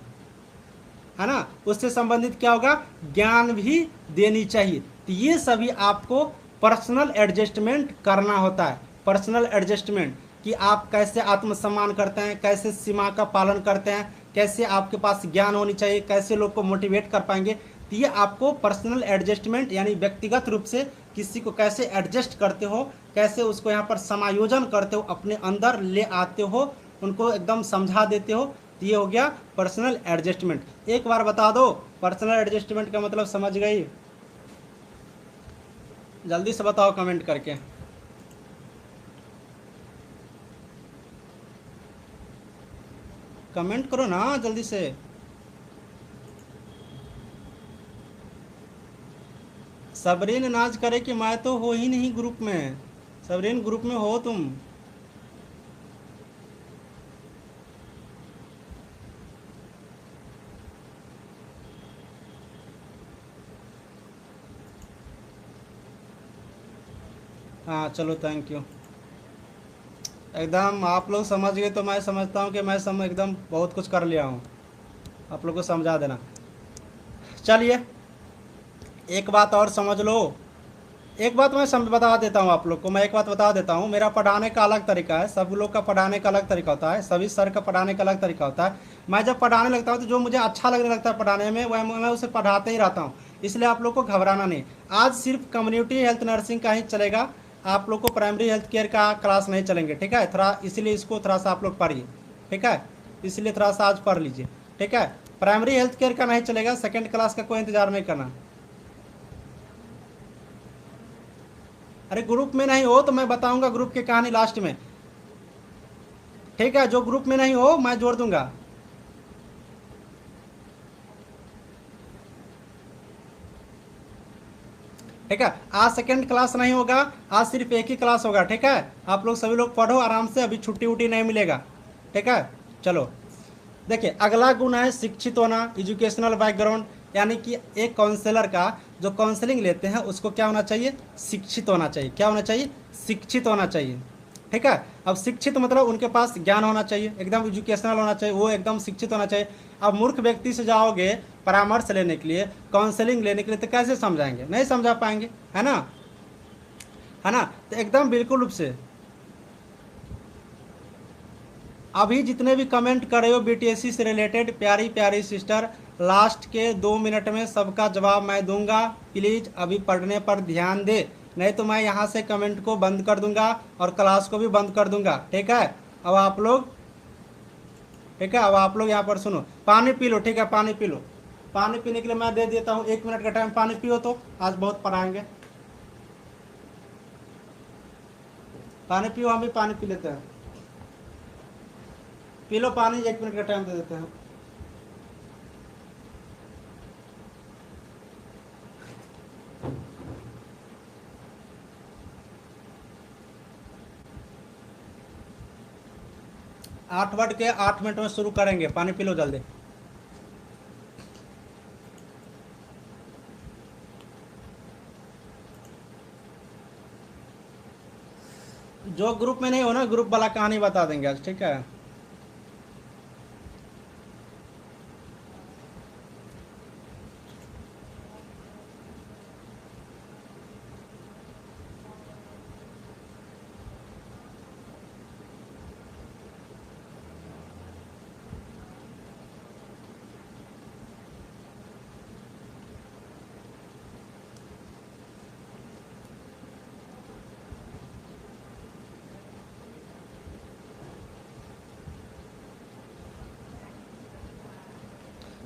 है ना। उससे संबंधित क्या होगा, ज्ञान भी देनी चाहिए। तो ये सभी आपको पर्सनल एडजस्टमेंट करना होता है। पर्सनल एडजस्टमेंट कि आप कैसे आत्मसम्मान करते हैं, कैसे सीमा का पालन करते हैं, कैसे आपके पास ज्ञान होनी चाहिए, कैसे लोग को मोटिवेट कर पाएंगे। तो ये आपको पर्सनल एडजस्टमेंट यानी व्यक्तिगत रूप से किसी को कैसे एडजस्ट करते हो, कैसे उसको यहाँ पर समायोजन करते हो, अपने अंदर ले आते हो, उनको एकदम समझा देते हो। तो ये हो गया पर्सनल एडजस्टमेंट। एक बार बता दो पर्सनल एडजस्टमेंट का मतलब समझ गई? जल्दी से बताओ कमेंट करके। कमेंट करो ना जल्दी से। सबरीन नाज करे कि मैं तो हो ही नहीं ग्रुप में। सबरीन ग्रुप में हो तुम? हाँ चलो थैंक यू। एकदम आप लोग समझ गए तो मैं समझता हूँ कि मैं एकदम बहुत कुछ कर लिया हूँ। आप लोग को समझा देना। चलिए एक बात और समझ लो। एक बात मैं बता देता हूँ आप लोग को। मैं एक बात बता देता हूँ, मेरा पढ़ाने का अलग तरीका है, सब लोग का पढ़ाने का अलग तरीका होता है, सभी सर का पढ़ाने का अलग तरीका होता है। मैं जब पढ़ाने लगता हूँ तो जो मुझे अच्छा लगने लगता है पढ़ाने में, वह मैं उसे पढ़ाते ही रहता हूँ। इसलिए आप लोग को घबराना नहीं। आज सिर्फ कम्युनिटी हेल्थ नर्सिंग का ही चलेगा, आप लोग को प्राइमरी हेल्थ केयर का क्लास नहीं चलेंगे, ठीक है। थोड़ा इसलिए इसको थोड़ा सा आप लोग पढ़िए, ठीक है, इसलिए थोड़ा सा आज पढ़ लीजिए, ठीक है। प्राइमरी हेल्थ केयर का नहीं चलेगा, सेकेंड क्लास का कोई इंतजार नहीं करना। अरे ग्रुप में नहीं हो तो मैं बताऊंगा ग्रुप की कहानी लास्ट में, ठीक है। जो ग्रुप में नहीं हो मैं जोड़ दूंगा। ठीक है, आज सेकेंड क्लास नहीं होगा, आज सिर्फ एक ही क्लास होगा, ठीक है। आप लोग सभी लोग पढ़ो आराम से, अभी छुट्टी उट्टी नहीं मिलेगा, ठीक है। चलो देखिए अगला गुण है शिक्षित होना, एजुकेशनल बैकग्राउंड। यानी कि एक काउंसलर का जो काउंसलिंग लेते हैं उसको क्या होना चाहिए, शिक्षित होना चाहिए। क्या होना चाहिए, शिक्षित होना चाहिए। ठीक है, अब शिक्षित मतलब उनके पास ज्ञान होना चाहिए, एकदम एजुकेशनल होना चाहिए, वो एकदम शिक्षित होना चाहिए। अब मूर्ख व्यक्ति से जाओगे परामर्श लेने के लिए, काउंसलिंग लेने के लिए, तो कैसे समझाएंगे, नहीं समझा पाएंगे, है ना, है ना। तो एकदम बिल्कुल रूप से अभी जितने भी कमेंट कर रहे हो बीटीएससी से रिलेटेड, प्यारी प्यारी सिस्टर, लास्ट के 2 मिनट में सबका जवाब मैं दूंगा। प्लीज़ अभी पढ़ने पर ध्यान दे, नहीं तो मैं यहाँ से कमेंट को बंद कर दूंगा और क्लास को भी बंद कर दूंगा। ठीक है, अब आप लोग, ठीक है, अब आप लोग यहाँ पर सुनो, पानी पी लो। ठीक है, पानी पी लो। पानी पीने के लिए मैं दे देता हूँ 1 मिनट का टाइम, पानी पियो तो आज बहुत पढ़ाएंगे। पानी पियो, हम भी पानी पी लेते हैं। पी लो पानी, 1 मिनट का टाइम दे देते हैं। आठ बज के 8 मिनट में शुरू करेंगे, पानी पी लो जल्दी। जो ग्रुप में नहीं हो ना, ग्रुप वाला कहानी बता देंगे आज। ठीक है,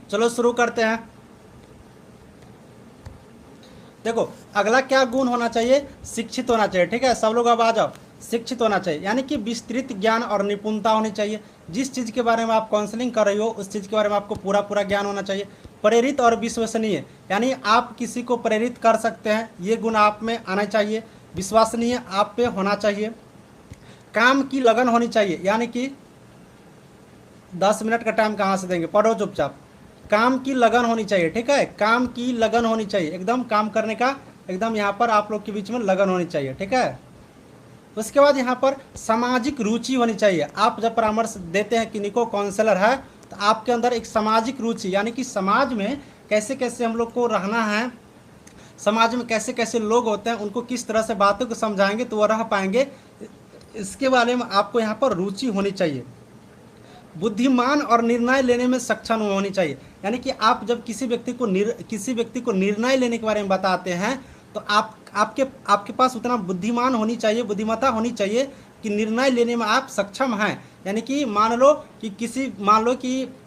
चलो शुरू करते हैं। देखो अगला क्या गुण होना चाहिए, शिक्षित होना चाहिए। ठीक है, सब लोग अब आ जाओ। शिक्षित होना चाहिए यानी कि विस्तृत ज्ञान और निपुणता होनी चाहिए। जिस चीज़ के बारे में आप काउंसलिंग कर रही हो उस चीज़ के बारे में आपको पूरा पूरा ज्ञान होना चाहिए। प्रेरित और विश्वसनीय, यानी आप किसी को प्रेरित कर सकते हैं, ये गुण आप में आना चाहिए। विश्वसनीय आप पे होना चाहिए। काम की लगन होनी चाहिए, यानी कि 10 मिनट का टाइम कहाँ से देंगे, पढ़ो चुपचाप। काम की लगन होनी चाहिए। ठीक है, काम की लगन होनी चाहिए, एकदम काम करने का एकदम यहाँ पर आप लोग के बीच में लगन होनी चाहिए। ठीक है, उसके बाद यहाँ पर सामाजिक रुचि होनी चाहिए। आप जब परामर्श देते हैं किन्हीं को, काउंसलर है, तो आपके अंदर एक सामाजिक रुचि, यानी कि समाज में कैसे कैसे हम लोग को रहना है, समाज में कैसे कैसे लोग होते हैं, उनको किस तरह से बातों को समझाएंगे तो वो रह पाएंगे, इसके बारे में आपको यहाँ पर रुचि होनी चाहिए। बुद्धिमान और निर्णय लेने में सक्षम होनी चाहिए, यानी कि आप जब किसी व्यक्ति को निर्णय लेने के बारे में बताते हैं तो आपके पास उतना बुद्धिमान होनी चाहिए, बुद्धिमत्ता होनी चाहिए कि निर्णय लेने में आप सक्षम हैं। यानी कि मान लो कि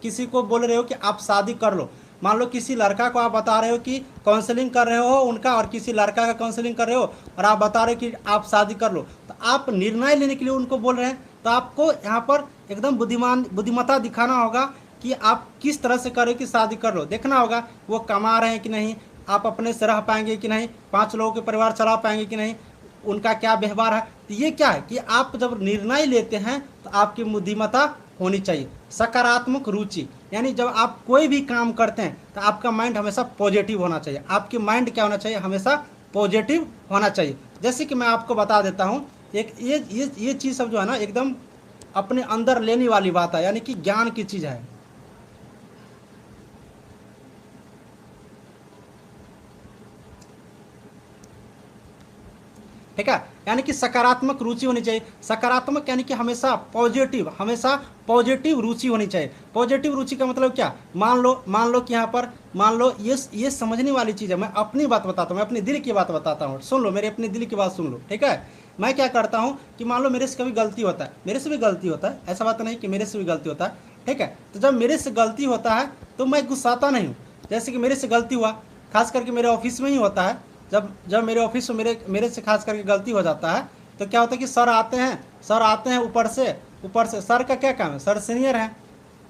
किसी को बोल रहे हो कि आप शादी कर लो, मान लो किसी लड़का को आप बता रहे हो कि काउंसलिंग कर रहे हो उनका, और किसी लड़का का काउंसलिंग कर रहे हो और आप बता रहे हो कि आप शादी कर लो, तो आप निर्णय लेने के लिए उनको बोल रहे हैं, तो आपको यहाँ पर एकदम बुद्धिमत्ता दिखाना होगा कि आप किस तरह से करें कि शादी कर लो। देखना होगा वो कमा रहे हैं कि नहीं, आप अपने से रह पाएंगे कि नहीं, 5 लोगों के परिवार चला पाएंगे कि नहीं, उनका क्या व्यवहार है। तो ये क्या है कि आप जब निर्णय लेते हैं तो आपकी बुद्धिमत्ता होनी चाहिए। सकारात्मक रुचि, यानी जब आप कोई भी काम करते हैं तो आपका माइंड हमेशा पॉजिटिव होना चाहिए। आपकी माइंड क्या होना चाहिए, हमेशा पॉजिटिव होना चाहिए। जैसे कि मैं आपको बता देता हूँ, एक ये चीज़ सब जो है ना एकदम अपने अंदर लेने वाली बात है, यानी कि ज्ञान की चीज़ है। ठीक है, यानी कि सकारात्मक रुचि होनी चाहिए। सकारात्मक यानी कि हमेशा पॉजिटिव रुचि होनी चाहिए। पॉजिटिव रुचि का मतलब क्या, मान लो कि यहाँ पर मान लो ये समझने वाली चीज़ है। मैं अपनी बात बताता हूँ, मैं अपने दिल की बात बताता हूँ, सुन लो, मेरे अपने दिल की बात सुन लो। ठीक है, मैं क्या करता हूँ कि मान लो मेरे से कभी गलती होता है, मेरे से भी गलती होता है, ऐसा बात नहीं कि मेरे से भी गलती होता है। ठीक है, तो जब मेरे से गलती होता है तो मैं गुस्साता नहीं हूँ। जैसे कि मेरे से गलती हुआ, खास करके मेरे ऑफिस में ही होता है, जब मेरे ऑफिस में मेरे से खास करके गलती हो जाता है तो क्या होता है कि सर आते हैं ऊपर से सर का क्या काम है, सर सीनियर हैं,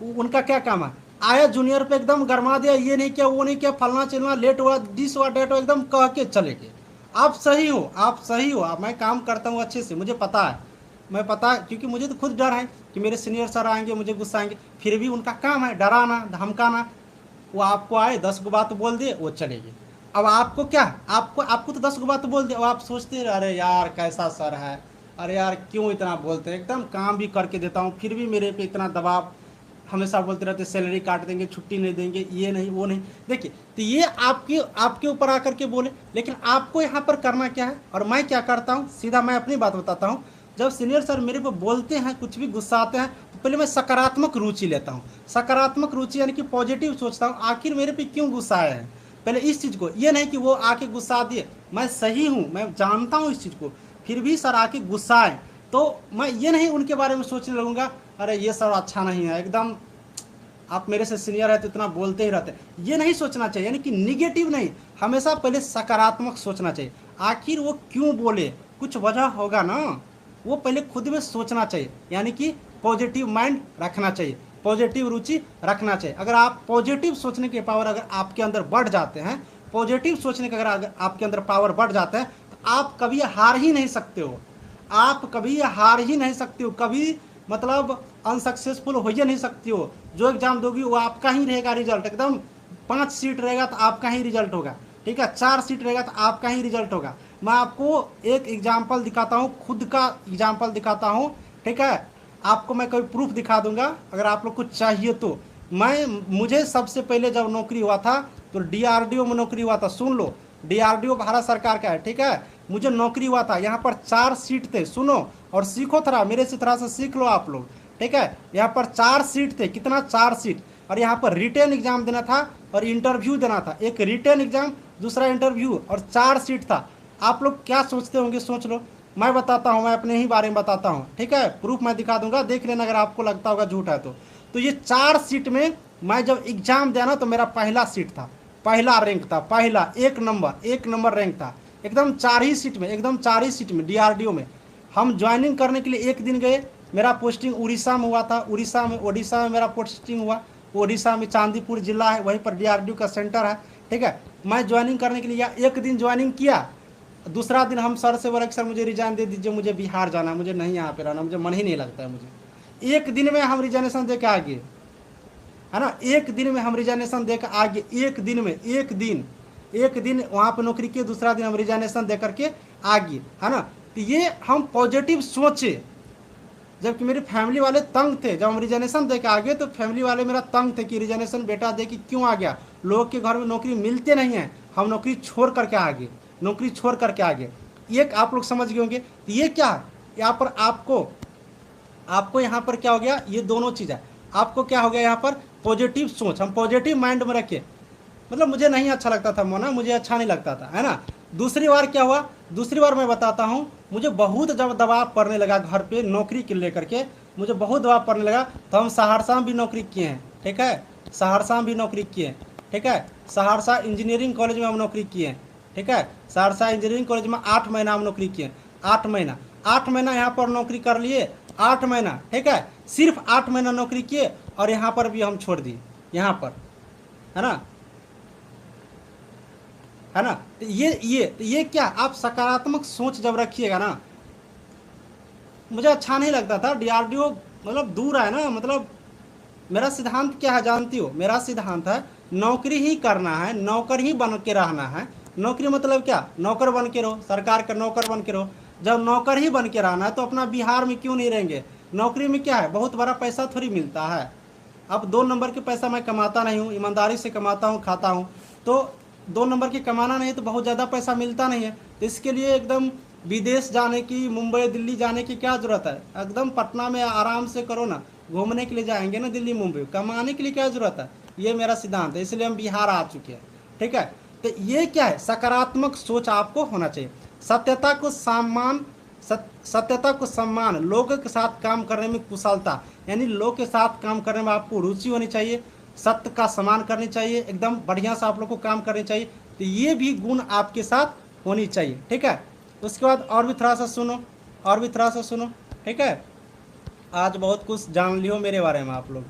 उनका क्या काम है, आया जूनियर पे एकदम गरमा दिया, ये नहीं किया वो नहीं किया, फलना चिलना, लेट हुआ, दिस हुआ डेट हुआ, एकदम कह के चले गए। आप सही हो, मैं काम करता हूँ अच्छे से, मुझे पता है, क्योंकि मुझे तो खुद डर है कि मेरे सीनियर सर आएंगे मुझे गुस्साएंगे, फिर भी उनका काम है डराना धमकाना। वो आपको आए 10 को बात बोल दिए, वो चले गए। अब आपको क्या, आपको आपको तो 10 गो बात बोल दिया, अब आप सोचते रहे अरे यार कैसा सर है, अरे यार क्यों इतना बोलते हैं, एकदम काम भी करके देता हूँ फिर भी मेरे पे इतना दबाव, हमेशा बोलते रहते सैलरी काट देंगे, छुट्टी नहीं देंगे, ये नहीं वो नहीं। देखिए तो ये आपके आपके ऊपर आकर के बोले, लेकिन आपको यहाँ पर करना क्या है और मैं क्या करता हूँ, सीधा मैं अपनी बात बताता हूँ। जब सीनियर सर मेरे को बोलते हैं, कुछ भी गुस्साते हैं, तो पहले मैं सकारात्मक रुचि लेता हूँ। सकारात्मक रुचि यानी कि पॉजिटिव सोचता हूँ, आखिर मेरे पे क्यों गुस्सा आया है, पहले इस चीज़ को, ये नहीं कि वो आके गुस्सा दिए, मैं सही हूँ, मैं जानता हूँ इस चीज़ को, फिर भी सर आके गुस्सा आए तो मैं ये नहीं उनके बारे में सोचने लगूंगा अरे ये सर अच्छा नहीं है, एकदम आप मेरे से सीनियर है तो इतना बोलते ही रहते हैं, ये नहीं सोचना चाहिए। यानी कि निगेटिव नहीं, हमेशा पहले सकारात्मक सोचना चाहिए। आखिर वो क्यों बोले, कुछ वजह होगा ना, वो पहले खुद में सोचना चाहिए, यानी कि पॉजिटिव माइंड रखना चाहिए, पॉजिटिव रुचि रखना चाहिए। अगर आप पॉजिटिव सोचने के पावर अगर आपके अंदर बढ़ जाते हैं, पॉजिटिव सोचने का अगर आपके अंदर पावर बढ़ जाता है, तो आप कभी हार ही नहीं सकते हो, आप कभी हार ही नहीं सकते हो, कभी मतलब अनसक्सेसफुल हो ही नहीं सकती हो। जो एग्जाम दोगी वो आपका ही रहेगा रिजल्ट, एकदम 5 सीट रहेगा तो आपका ही रिजल्ट होगा, ठीक है, 4 सीट रहेगा तो आपका ही रिजल्ट होगा। मैं आपको एक एग्जाम्पल दिखाता हूँ, खुद का एग्जाम्पल दिखाता हूँ, ठीक है, आपको मैं कोई प्रूफ दिखा दूंगा अगर आप लोग को चाहिए तो। मुझे सबसे पहले जब नौकरी हुआ था तो डीआरडीओ में नौकरी हुआ था, सुन लो, डीआरडीओ भारत सरकार का है, ठीक है, मुझे नौकरी हुआ था, यहाँ पर 4 सीट थे, सुनो और सीखो, थोड़ा मेरे से थोड़ा सा सीख लो आप लोग, ठीक है। यहाँ पर 4 सीट थे, कितना, 4 सीट, और यहाँ पर रिटेन एग्जाम देना था और इंटरव्यू देना था, एक रिटेन एग्जाम दूसरा इंटरव्यू, और 4 सीट था। आप लोग क्या सोचते होंगे, सोच लो, मैं बताता हूँ, मैं अपने ही बारे में बताता हूँ, ठीक है, प्रूफ मैं दिखा दूंगा, देख लेना अगर आपको लगता होगा झूठ है तो ये 4 सीट में मैं जब एग्जाम दिया ना तो मेरा पहला सीट था, पहला रैंक था, पहला 1 नंबर रैंक था, एकदम 4 ही सीट में, एकदम 4 ही सीट में डीआरडीओ में। हम ज्वाइनिंग करने के लिए एक दिन गए, मेरा पोस्टिंग उड़ीसा में हुआ था, ओडिशा में मेरा पोस्टिंग हुआ, ओडिशा में चांदीपुर जिला है, वहीं पर डीआरडीओ का सेंटर है, ठीक है। मैं ज्वाइनिंग करने के लिए एक दिन ज्वाइनिंग किया, दूसरा दिन हम सर से बोला कि सर मुझे रिजाइन दे दीजिए, मुझे बिहार जाना है, मुझे नहीं यहाँ पे रहना, मुझे मन ही नहीं लगता है मुझे। एक दिन में हम रिजाइनेशन दे के आ गए, है ना, एक दिन में हम रिजाइनेशन दे के आ गए, एक दिन में, एक दिन वहाँ पे नौकरी किए, दूसरा दिन हम रिजाइनेशन दे करके आ गए, है ना। तो ये हम पॉजिटिव सोचे, जबकि मेरे फैमिली वाले तंग थे, जब हम रिजाइनेशन दे के आ गए तो फैमिली वाले मेरा तंग थे कि रिजाइनेशन बेटा दे कि क्यों आ गया, लोग के घर में नौकरी मिलते नहीं है, हम नौकरी छोड़ करके आ गए, नौकरी छोड़ करके आ गए। एक आप लोग समझ गए होंगे, तो ये क्या है, यहाँ पर आपको यहाँ पर क्या हो गया, ये दोनों चीज़ है, आपको क्या हो गया यहाँ पर पॉजिटिव सोच, हम पॉजिटिव माइंड में रखे, मतलब मुझे नहीं अच्छा लगता था मोना, मुझे अच्छा नहीं लगता था, है ना। दूसरी बार क्या हुआ, दूसरी बार मैं बताता हूँ, मुझे बहुत जब दबाव पड़ने लगा घर पे नौकरी के लेकर के, मुझे बहुत दबाव पड़ने लगा, तो हम सहरसा में भी नौकरी किए हैं, ठीक है, सहरसा में भी नौकरी किए हैं, ठीक है, सहरसा इंजीनियरिंग कॉलेज में हम नौकरी किए हैं, ठीक है, सहरसा इंजीनियरिंग कॉलेज में 8 महीना हम नौकरी किए, 8 महीना यहाँ पर नौकरी कर लिए, 8 महीना, ठीक है, सिर्फ 8 महीना नौकरी किए, और यहाँ पर भी हम छोड़ दिए, यहाँ पर, है ना, है ना। तो ये क्या, आप सकारात्मक सोच जब रखिएगा ना, मुझे अच्छा नहीं लगता था डीआरडीओ, मतलब दूर है ना, मतलब मेरा सिद्धांत क्या है जानती हो, मेरा सिद्धांत है नौकरी ही करना है, नौकर ही बन के रहना है। नौकरी मतलब क्या, नौकर बन के रहो, सरकार का नौकर बन के रहो। जब नौकर ही बन के रहना है तो अपना बिहार में क्यों नहीं रहेंगे। नौकरी में क्या है, बहुत बड़ा पैसा थोड़ी मिलता है। अब 2 नंबर के पैसा मैं कमाता नहीं हूँ, ईमानदारी से कमाता हूँ, खाता हूँ, तो 2 नंबर की कमाना नहीं तो बहुत ज़्यादा पैसा मिलता नहीं है। तो इसके लिए एकदम विदेश जाने की, मुंबई दिल्ली जाने की क्या ज़रूरत है, एकदम पटना में आराम से करो ना, घूमने के लिए जाएंगे ना दिल्ली मुंबई, कमाने के लिए क्या ज़रूरत है। ये मेरा सिद्धांत है, इसलिए हम बिहार आ चुके हैं, ठीक है। तो ये क्या है, सकारात्मक सोच आपको होना चाहिए। सत्यता को सम्मान, लोगों के साथ काम करने में कुशलता, यानी लोग के साथ काम करने में आपको रुचि होनी चाहिए, सत्य का सम्मान करनी चाहिए, एकदम बढ़िया से आप लोग को काम करनी चाहिए। तो ये भी गुण आपके साथ होनी चाहिए, ठीक है। उसके बाद और भी थोड़ा सा सुनो, ठीक है, आज बहुत कुछ जान लियो मेरे बारे में आप लोग,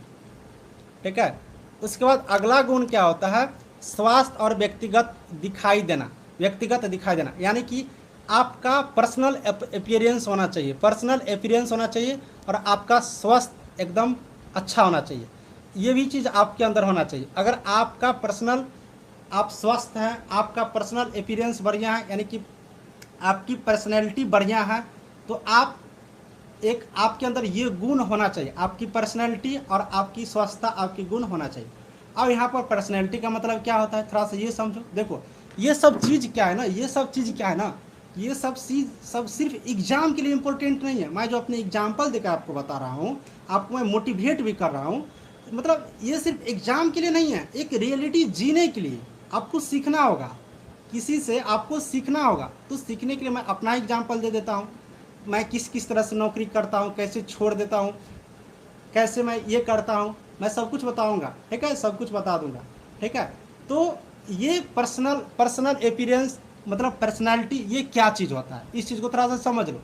ठीक है। उसके बाद अगला गुण क्या होता है, स्वास्थ्य और व्यक्तिगत दिखाई देना, यानी कि आपका पर्सनल अपीयरेंस होना चाहिए, और आपका स्वास्थ्य एकदम अच्छा होना चाहिए। ये भी चीज़ आपके अंदर होना चाहिए। अगर आपका पर्सनल आप स्वस्थ हैं, आपका पर्सनल अपीयरेंस बढ़िया है, यानी कि आपकी पर्सनैलिटी बढ़िया है, तो आप एक आपके अंदर ये गुण होना चाहिए, आपकी पर्सनैलिटी और आपकी स्वस्थता, आपकी गुण होना चाहिए। अब यहाँ पर पर्सनैलिटी का मतलब क्या होता है, थोड़ा सा ये समझो। देखो ये सब चीज़ क्या है ना, ये सब चीज़ क्या है ना, ये सब चीज़ सब सिर्फ एग्जाम के लिए इम्पोर्टेंट नहीं है। मैं जो अपने एग्जाम्पल देकर आपको बता रहा हूँ, आपको मैं मोटिवेट भी कर रहा हूँ, मतलब ये सिर्फ एग्जाम के लिए नहीं है, एक रियलिटी जीने के लिए आपको सीखना होगा, किसी से आपको सीखना होगा। तो सीखने के लिए मैं अपना एग्जाम्पल दे देता हूँ, मैं किस किस तरह से नौकरी करता हूँ, कैसे छोड़ देता हूँ, कैसे मैं ये करता हूँ, मैं सब कुछ बताऊँगा, ठीक है, सब कुछ बता दूँगा, ठीक है। तो ये पर्सनल अपीयरेंस मतलब पर्सनालिटी, ये क्या चीज़ होता है, इस चीज़ को थोड़ा सा समझ लो।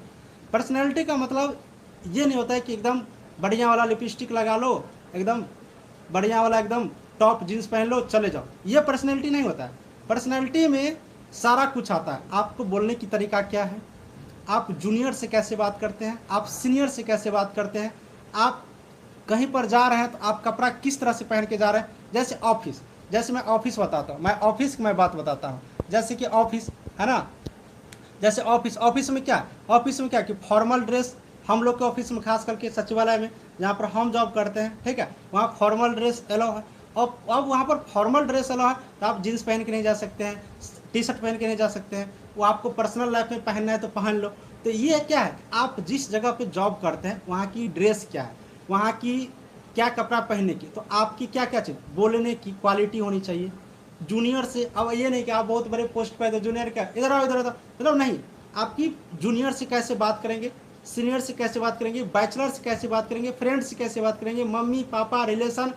पर्सनालिटी का मतलब ये नहीं होता है कि एकदम बढ़िया वाला लिपस्टिक लगा लो, एकदम बढ़िया वाला एकदम टॉप जीन्स पहन लो चले जाओ, ये पर्सनैलिटी नहीं होता है। पर्सनैलिटी में सारा कुछ आता है, आपको बोलने की तरीका क्या है, आप जूनियर से कैसे बात करते हैं, आप सीनियर से कैसे बात करते हैं, आप कहीं पर जा रहे हैं तो आप कपड़ा किस तरह से पहन के जा रहे हैं। जैसे ऑफिस, जैसे मैं ऑफिस बताता हूँ, मैं ऑफिस की मैं बात बताता हूँ, जैसे कि ऑफिस है ना, जैसे ऑफिस में क्या, ऑफिस में क्या कि फॉर्मल ड्रेस, हम लोग के ऑफिस में खास करके सचिवालय में जहाँ पर हम जॉब करते हैं, ठीक है, वहाँ फॉर्मल ड्रेस अलाउ है। अब वहाँ पर फॉर्मल ड्रेस अलाउ है, तो आप जीन्स पहन के नहीं जा सकते हैं, टी शर्ट पहन के नहीं जा सकते हैं, वो आपको पर्सनल लाइफ में पहनना है तो पहन लो। तो ये क्या है, आप जिस जगह पे जॉब करते हैं वहाँ की ड्रेस क्या है, वहाँ की क्या कपड़ा पहनने की, तो आपकी क्या क्या चीज़ बोलने की क्वालिटी होनी चाहिए। जूनियर से, अब ये नहीं कि आप बहुत बड़े पोस्ट पे तो जूनियर क्या इधर आओ इधर आओ, मतलब नहीं, आपकी जूनियर से कैसे बात करेंगे, सीनियर से कैसे बात करेंगे, बैचलर से कैसे बात करेंगे, फ्रेंड से कैसे बात करेंगे, मम्मी पापा रिलेशन,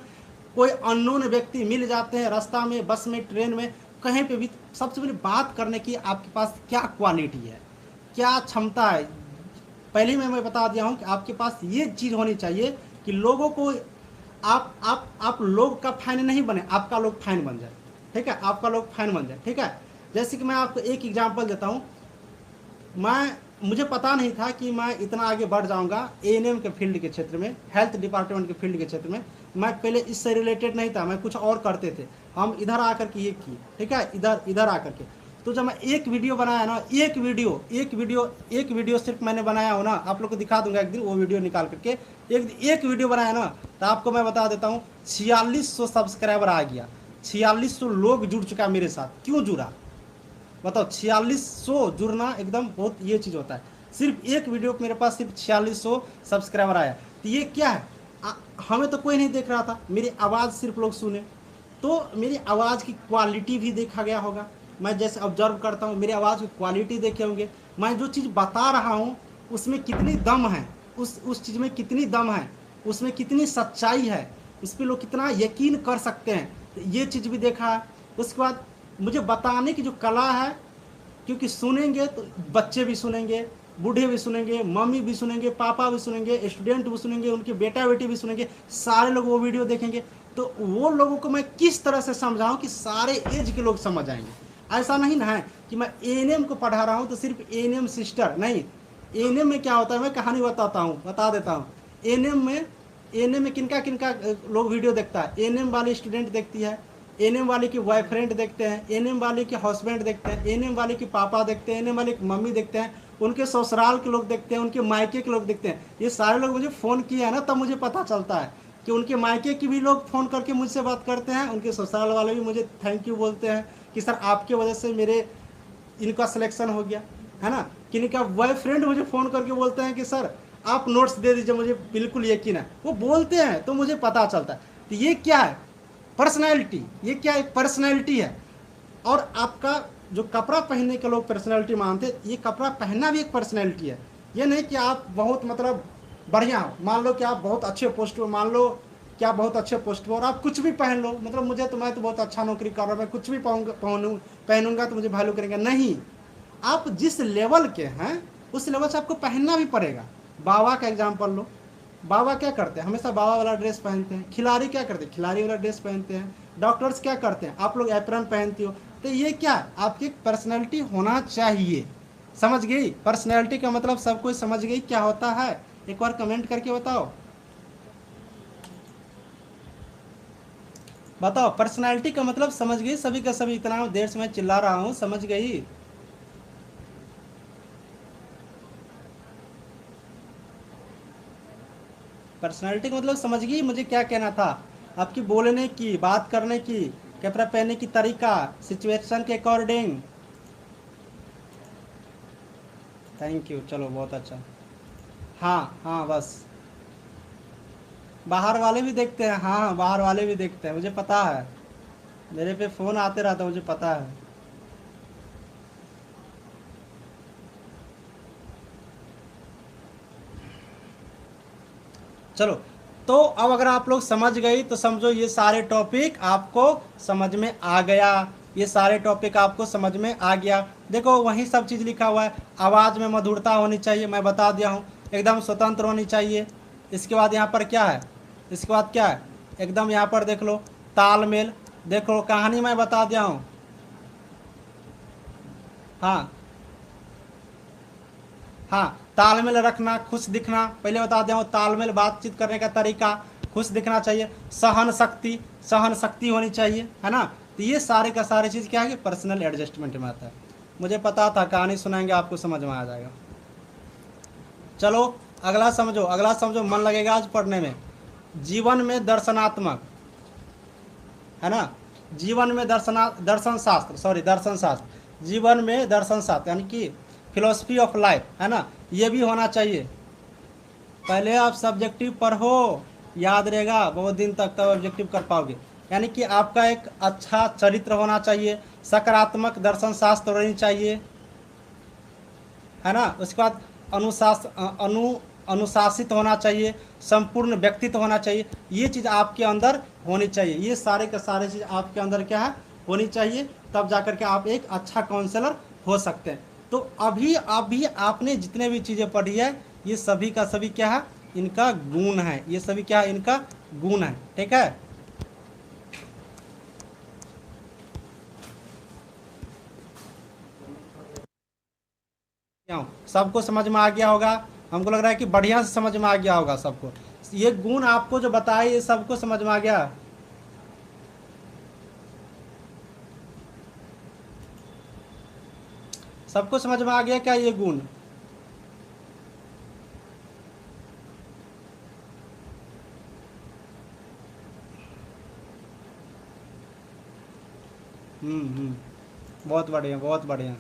कोई अननोन व्यक्ति मिल जाते हैं रास्ता में, बस में, ट्रेन में, कहीं पे भी, सबसे पहले बात करने की आपके पास क्या क्वालिटी है, क्या क्षमता है। पहले मैं बता दिया हूँ कि आपके पास ये चीज़ होनी चाहिए कि लोगों को आप लोग का फैन नहीं बने, आपका लोग फैन बन जाए, ठीक है, आपका लोग फैन बन जाए, ठीक है। जैसे कि मैं आपको एक एग्जांपल देता हूँ, मुझे पता नहीं था कि मैं इतना आगे बढ़ जाऊंगा एएनएम के फील्ड के क्षेत्र में, हेल्थ डिपार्टमेंट के फील्ड के क्षेत्र में। मैं पहले इससे रिलेटेड नहीं था, मैं कुछ और करते थे, हम इधर आकर के ये किए, ठीक है, इधर आकर के। तो जब मैं एक वीडियो बनाया ना, एक वीडियो सिर्फ मैंने बनाया हो ना, आप लोग को दिखा दूंगा एक दिन वो वीडियो निकाल करके, एक वीडियो बनाया ना, तो आपको मैं बता देता हूँ 4600 सब्सक्राइबर आ गया, 4600 लोग जुड़ चुका मेरे साथ। क्यों जुड़ा बताओ, 4600 जुड़ना एकदम बहुत ये चीज़ होता है। सिर्फ एक वीडियो मेरे पास सिर्फ 4600 सब्सक्राइबर आया, तो ये क्या है, हमें तो कोई नहीं देख रहा था, मेरी आवाज़ सिर्फ लोग सुने, तो मेरी आवाज़ की क्वालिटी भी देखा गया होगा। मैं जैसे ऑब्जर्व करता हूँ, मेरी आवाज़ की क्वालिटी देखे होंगे, मैं जो चीज़ बता रहा हूँ उसमें कितनी दम है, उस चीज़ में कितनी दम है, उसमें कितनी सच्चाई है, उस पर लोग कितना यकीन कर सकते हैं, तो ये चीज़ भी देखा है। उसके बाद मुझे बताने की जो कला है, क्योंकि सुनेंगे तो बच्चे भी सुनेंगे, बूढ़े भी सुनेंगे, मम्मी भी सुनेंगे, पापा भी सुनेंगे, स्टूडेंट भी सुनेंगे, उनके बेटा बेटी भी सुनेंगे, सारे लोग वो वीडियो देखेंगे। तो वो लोगों को मैं किस तरह से समझाऊं कि सारे एज के लोग समझ आएंगे। ऐसा नहीं ना है कि मैं एएनएम को पढ़ा रहा हूं तो सिर्फ एएनएम सिस्टर नहीं, एएनएम में क्या होता है मैं कहानी बता देता हूँ। एएनएम में किनका किनका लोग वीडियो देखता है, एएनएम वाली स्टूडेंट देखती है, एएनएम वाले की बॉयफ्रेंड देखते हैं, एएनएम वाले के हस्बैंड देखते हैं, एएनएम वाले के पापा देखते हैं, एएनएम वाले की मम्मी देखते हैं, उनके ससुराल के लोग देखते हैं, उनके मायके के लोग देखते हैं। ये सारे लोग मुझे फ़ोन किए हैं ना, तब मुझे पता चलता है कि उनके मायके की भी लोग फ़ोन करके मुझसे बात करते हैं, उनके ससुराल वाले भी मुझे थैंक यू बोलते हैं कि सर आपके वजह से मेरे इनका सिलेक्शन हो गया, है ना। किनका बॉयफ्रेंड मुझे फ़ोन करके बोलते हैं कि सर आप नोट्स दे दीजिए, मुझे बिल्कुल यकीन है, वो बोलते हैं तो मुझे पता चलता है। तो ये क्या है, पर्सनैलिटी, ये क्या एक पर्सनैलिटी है। और आपका जो कपड़ा पहनने के लोग पर्सनैलिटी मानते, ये कपड़ा पहनना भी एक पर्सनैलिटी है। ये नहीं कि आप बहुत मतलब बढ़िया हो, मान लो कि आप बहुत अच्छे पोस्ट पर, मान लो कि आप बहुत अच्छे पोस्ट पर और आप कुछ भी पहन लो, मतलब मैं तो बहुत अच्छा नौकरी कर रहा हूँ, मैं कुछ भी पहनूंगा तो मुझे वैल्यू करेंगे, नहीं। आप जिस लेवल के हैं उस लेवल से आपको पहनना भी पड़ेगा। बाबा का एग्जाम्पल लो, बाबा क्या करते हैं, हमेशा बाबा वाला ड्रेस पहनते हैं। खिलाड़ी क्या करते हैं, खिलाड़ी वाला ड्रेस पहनते हैं। डॉक्टर्स क्या करते हैं, आप लोग एप्रन पहनती हो। तो ये क्या, आपकी पर्सनैलिटी होना चाहिए। समझ गई, पर्सनैलिटी का मतलब सब कोई समझ गई क्या होता है, एक बार कमेंट करके बताओ। बताओ, पर्सनालिटी का मतलब समझ गई सभी का सभी? इतना देर से मैं चिल्ला रहा हूँ, समझ गई? पर्सनालिटी का मतलब समझ गई मुझे क्या कहना था? आपकी बोलने की, बात करने की, कपड़ा पहनने की तरीका, सिचुएशन के अकॉर्डिंग। थैंक यू, चलो बहुत अच्छा। हाँ हाँ बस। बाहर वाले भी देखते हैं, हाँ हाँ बाहर वाले भी देखते हैं, मुझे पता है। मेरे पे फ़ोन आते रहता है, मुझे पता है। चलो, तो अब अगर आप लोग समझ गई तो समझो ये सारे टॉपिक आपको समझ में आ गया। ये सारे टॉपिक आपको समझ में आ गया। देखो वही सब चीज़ लिखा हुआ है। आवाज़ में मधुरता होनी चाहिए, मैं बता दिया हूँ। एकदम स्वतंत्र होनी चाहिए। इसके बाद यहाँ पर क्या है? इसके बाद क्या है? एकदम यहाँ पर देख लो, तालमेल। देख लो, कहानी मैं बता दिया हूँ। हाँ हाँ, तालमेल रखना, खुश दिखना, पहले बता दिया हूँ। तालमेल, बातचीत करने का तरीका, खुश दिखना चाहिए। सहन शक्ति, सहन शक्ति होनी चाहिए, है ना? तो ये सारे का सारे चीज़ क्या है कि पर्सनल एडजस्टमेंट में आता है। मुझे पता था कहानी सुनाएंगे आपको समझ में आ जाएगा। चलो अगला समझो, अगला समझो, मन लगेगा आज पढ़ने में। जीवन में दर्शनात्मक, है ना? जीवन में दर्शन शास्त्र, सॉरी दर्शन शास्त्र, जीवन में दर्शन शास्त्र यानी कि फिलोसफी ऑफ लाइफ, है ना? ये भी होना चाहिए। पहले आप सब्जेक्टिव पढ़ो, याद रहेगा बहुत दिन तक, तब ऑब्जेक्टिव कर पाओगे। यानी कि आपका एक अच्छा चरित्र होना चाहिए, सकारात्मक दर्शन शास्त्र होनी चाहिए, है ना? उसके बाद अनुशासित होना चाहिए, संपूर्ण व्यक्तित्व होना चाहिए। ये चीज़ आपके अंदर होनी चाहिए। ये सारे के सारे चीज़ आपके अंदर क्या है, होनी चाहिए। तब जाकर के आप एक अच्छा काउंसलर हो सकते हैं। तो अभी आपने जितने भी चीज़ें पढ़ी है, ये सभी का सभी क्या है, इनका गुण है। ये सभी क्या है, इनका गुण है। ठीक है? क्यों, सबको समझ में आ गया होगा? हमको लग रहा है कि बढ़िया से समझ में आ गया होगा सबको। ये गुण आपको जो बताए, ये सबको समझ में आ गया? सबको समझ में आ गया क्या ये गुण? बहुत बढ़िया, बहुत बढ़िया।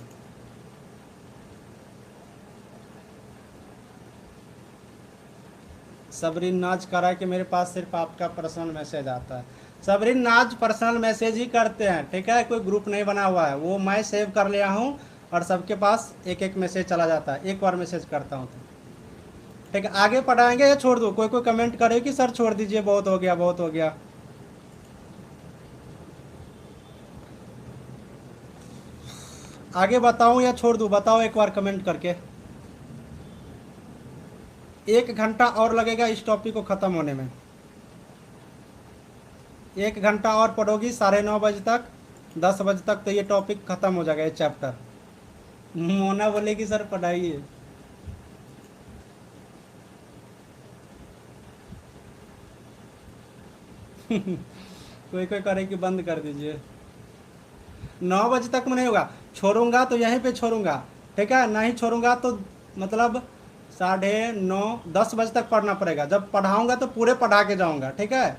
सबरीन नाज करा है कि मेरे पास सिर्फ आपका पर्सनल मैसेज आता है। सबरीन नाज पर्सनल मैसेज ही करते हैं, ठीक है? कोई ग्रुप नहीं बना हुआ है, वो मैं सेव कर लिया हूँ और सबके पास एक एक मैसेज चला जाता है, एक बार मैसेज करता हूँ तो। ठीक है, आगे पढ़ाएंगे या छोड़ दो? कोई कोई कमेंट करे कि सर छोड़ दीजिए, बहुत हो गया, बहुत हो गया। आगे बताऊं या छोड़ दूं? बताओ एक बार कमेंट करके। 1 घंटा और लगेगा इस टॉपिक को ख़त्म होने में। 1 घंटा और पढ़ोगी, 9:30 बजे तक, 10 बजे तक तो ये टॉपिक ख़त्म हो जाएगा, ये चैप्टर। मोना बोलेगी सर पढ़ाइए। कोई कोई करे कि बंद कर दीजिए। 9 बजे तक में नहीं होगा, छोड़ूंगा तो यहीं पे छोड़ूंगा। ठीक है? नहीं छोड़ूंगा तो मतलब 9:30 10 बजे तक पढ़ना पड़ेगा। जब पढ़ाऊंगा तो पूरे पढ़ा के जाऊंगा, ठीक है?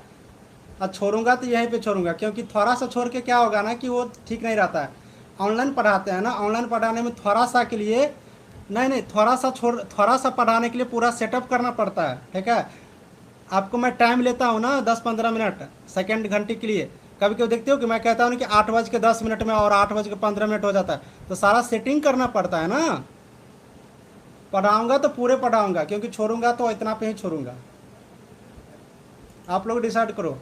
और छोड़ूंगा तो यहीं पे छोड़ूंगा, क्योंकि थोड़ा सा छोड़ के क्या होगा ना कि वो ठीक नहीं रहता है। ऑनलाइन पढ़ाते हैं ना, ऑनलाइन पढ़ाने में थोड़ा सा के लिए, नहीं नहीं, थोड़ा सा पढ़ाने के लिए पूरा सेटअप करना पड़ता है। ठीक है? आपको मैं टाइम लेता हूँ ना 10-15 मिनट, सेकेंड घंटे के लिए। कभी कभी देखते हो कि मैं कहता हूँ कि 8:10 में और 8:15 हो जाता है, तो सारा सेटिंग करना पड़ता है ना। पढ़ाऊंगा तो पूरे पढ़ाऊंगा, क्योंकि छोड़ूंगा तो इतना पे ही छोड़ूंगा। आप लोग डिसाइड करो।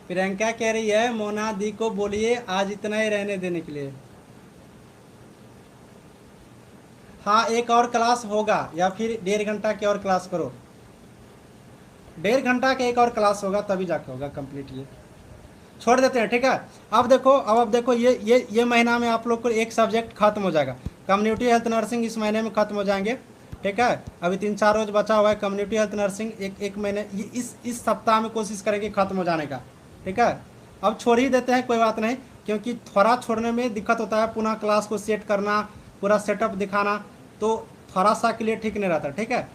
प्रियंका कह रही है मोना दी को बोलिए आज इतना ही रहने देने के लिए। हाँ, एक और क्लास होगा या फिर 1.5 घंटा की और क्लास करो। 1.5 घंटा का एक और क्लास होगा, तभी जाके होगा कंप्लीट। ये छोड़ देते हैं, ठीक है? अब देखो ये महीना में आप लोग को एक सब्जेक्ट खत्म हो जाएगा। कम्युनिटी हेल्थ नर्सिंग इस महीने में खत्म हो जाएंगे। ठीक है। अभी 3-4 रोज बचा हुआ है। कम्युनिटी हेल्थ नर्सिंग एक महीने, ये इस सप्ताह में कोशिश करेंगे ख़त्म हो जाने का, ठीक है। अब छोड़ ही देते हैं, कोई बात नहीं, क्योंकि थोड़ा छोड़ने में दिक्कत होता है, पुनः क्लास को सेट करना, पूरा सेटअप दिखाना, तो थोड़ा सा के लिए ठीक नहीं रहता, ठीक है।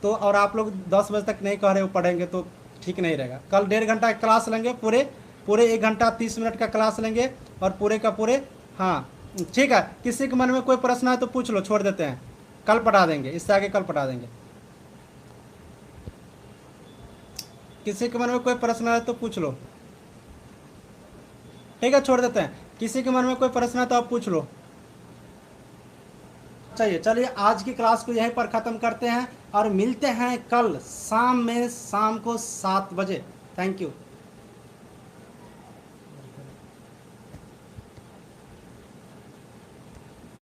तो और आप लोग 10 बजे तक नहीं कह रहे हो पढ़ेंगे तो ठीक नहीं रहेगा। कल 1.5 घंटा क्लास लेंगे, पूरे पूरे 1 घंटा 30 मिनट का क्लास लेंगे, और पूरे का पूरे, हाँ ठीक है। किसी के मन में कोई प्रश्न है तो पूछ लो, छोड़ देते हैं, कल पढ़ा देंगे, इससे आगे कल पढ़ा देंगे। किसी के मन में कोई प्रश्न है तो पूछ लो, ठीक है, छोड़ देते हैं। किसी के मन में कोई प्रश्न है तो आप पूछ लो। चाहिए, चलिए आज की क्लास को यहीं पर ख़त्म करते हैं और मिलते हैं कल शाम को 7 बजे। Thank you.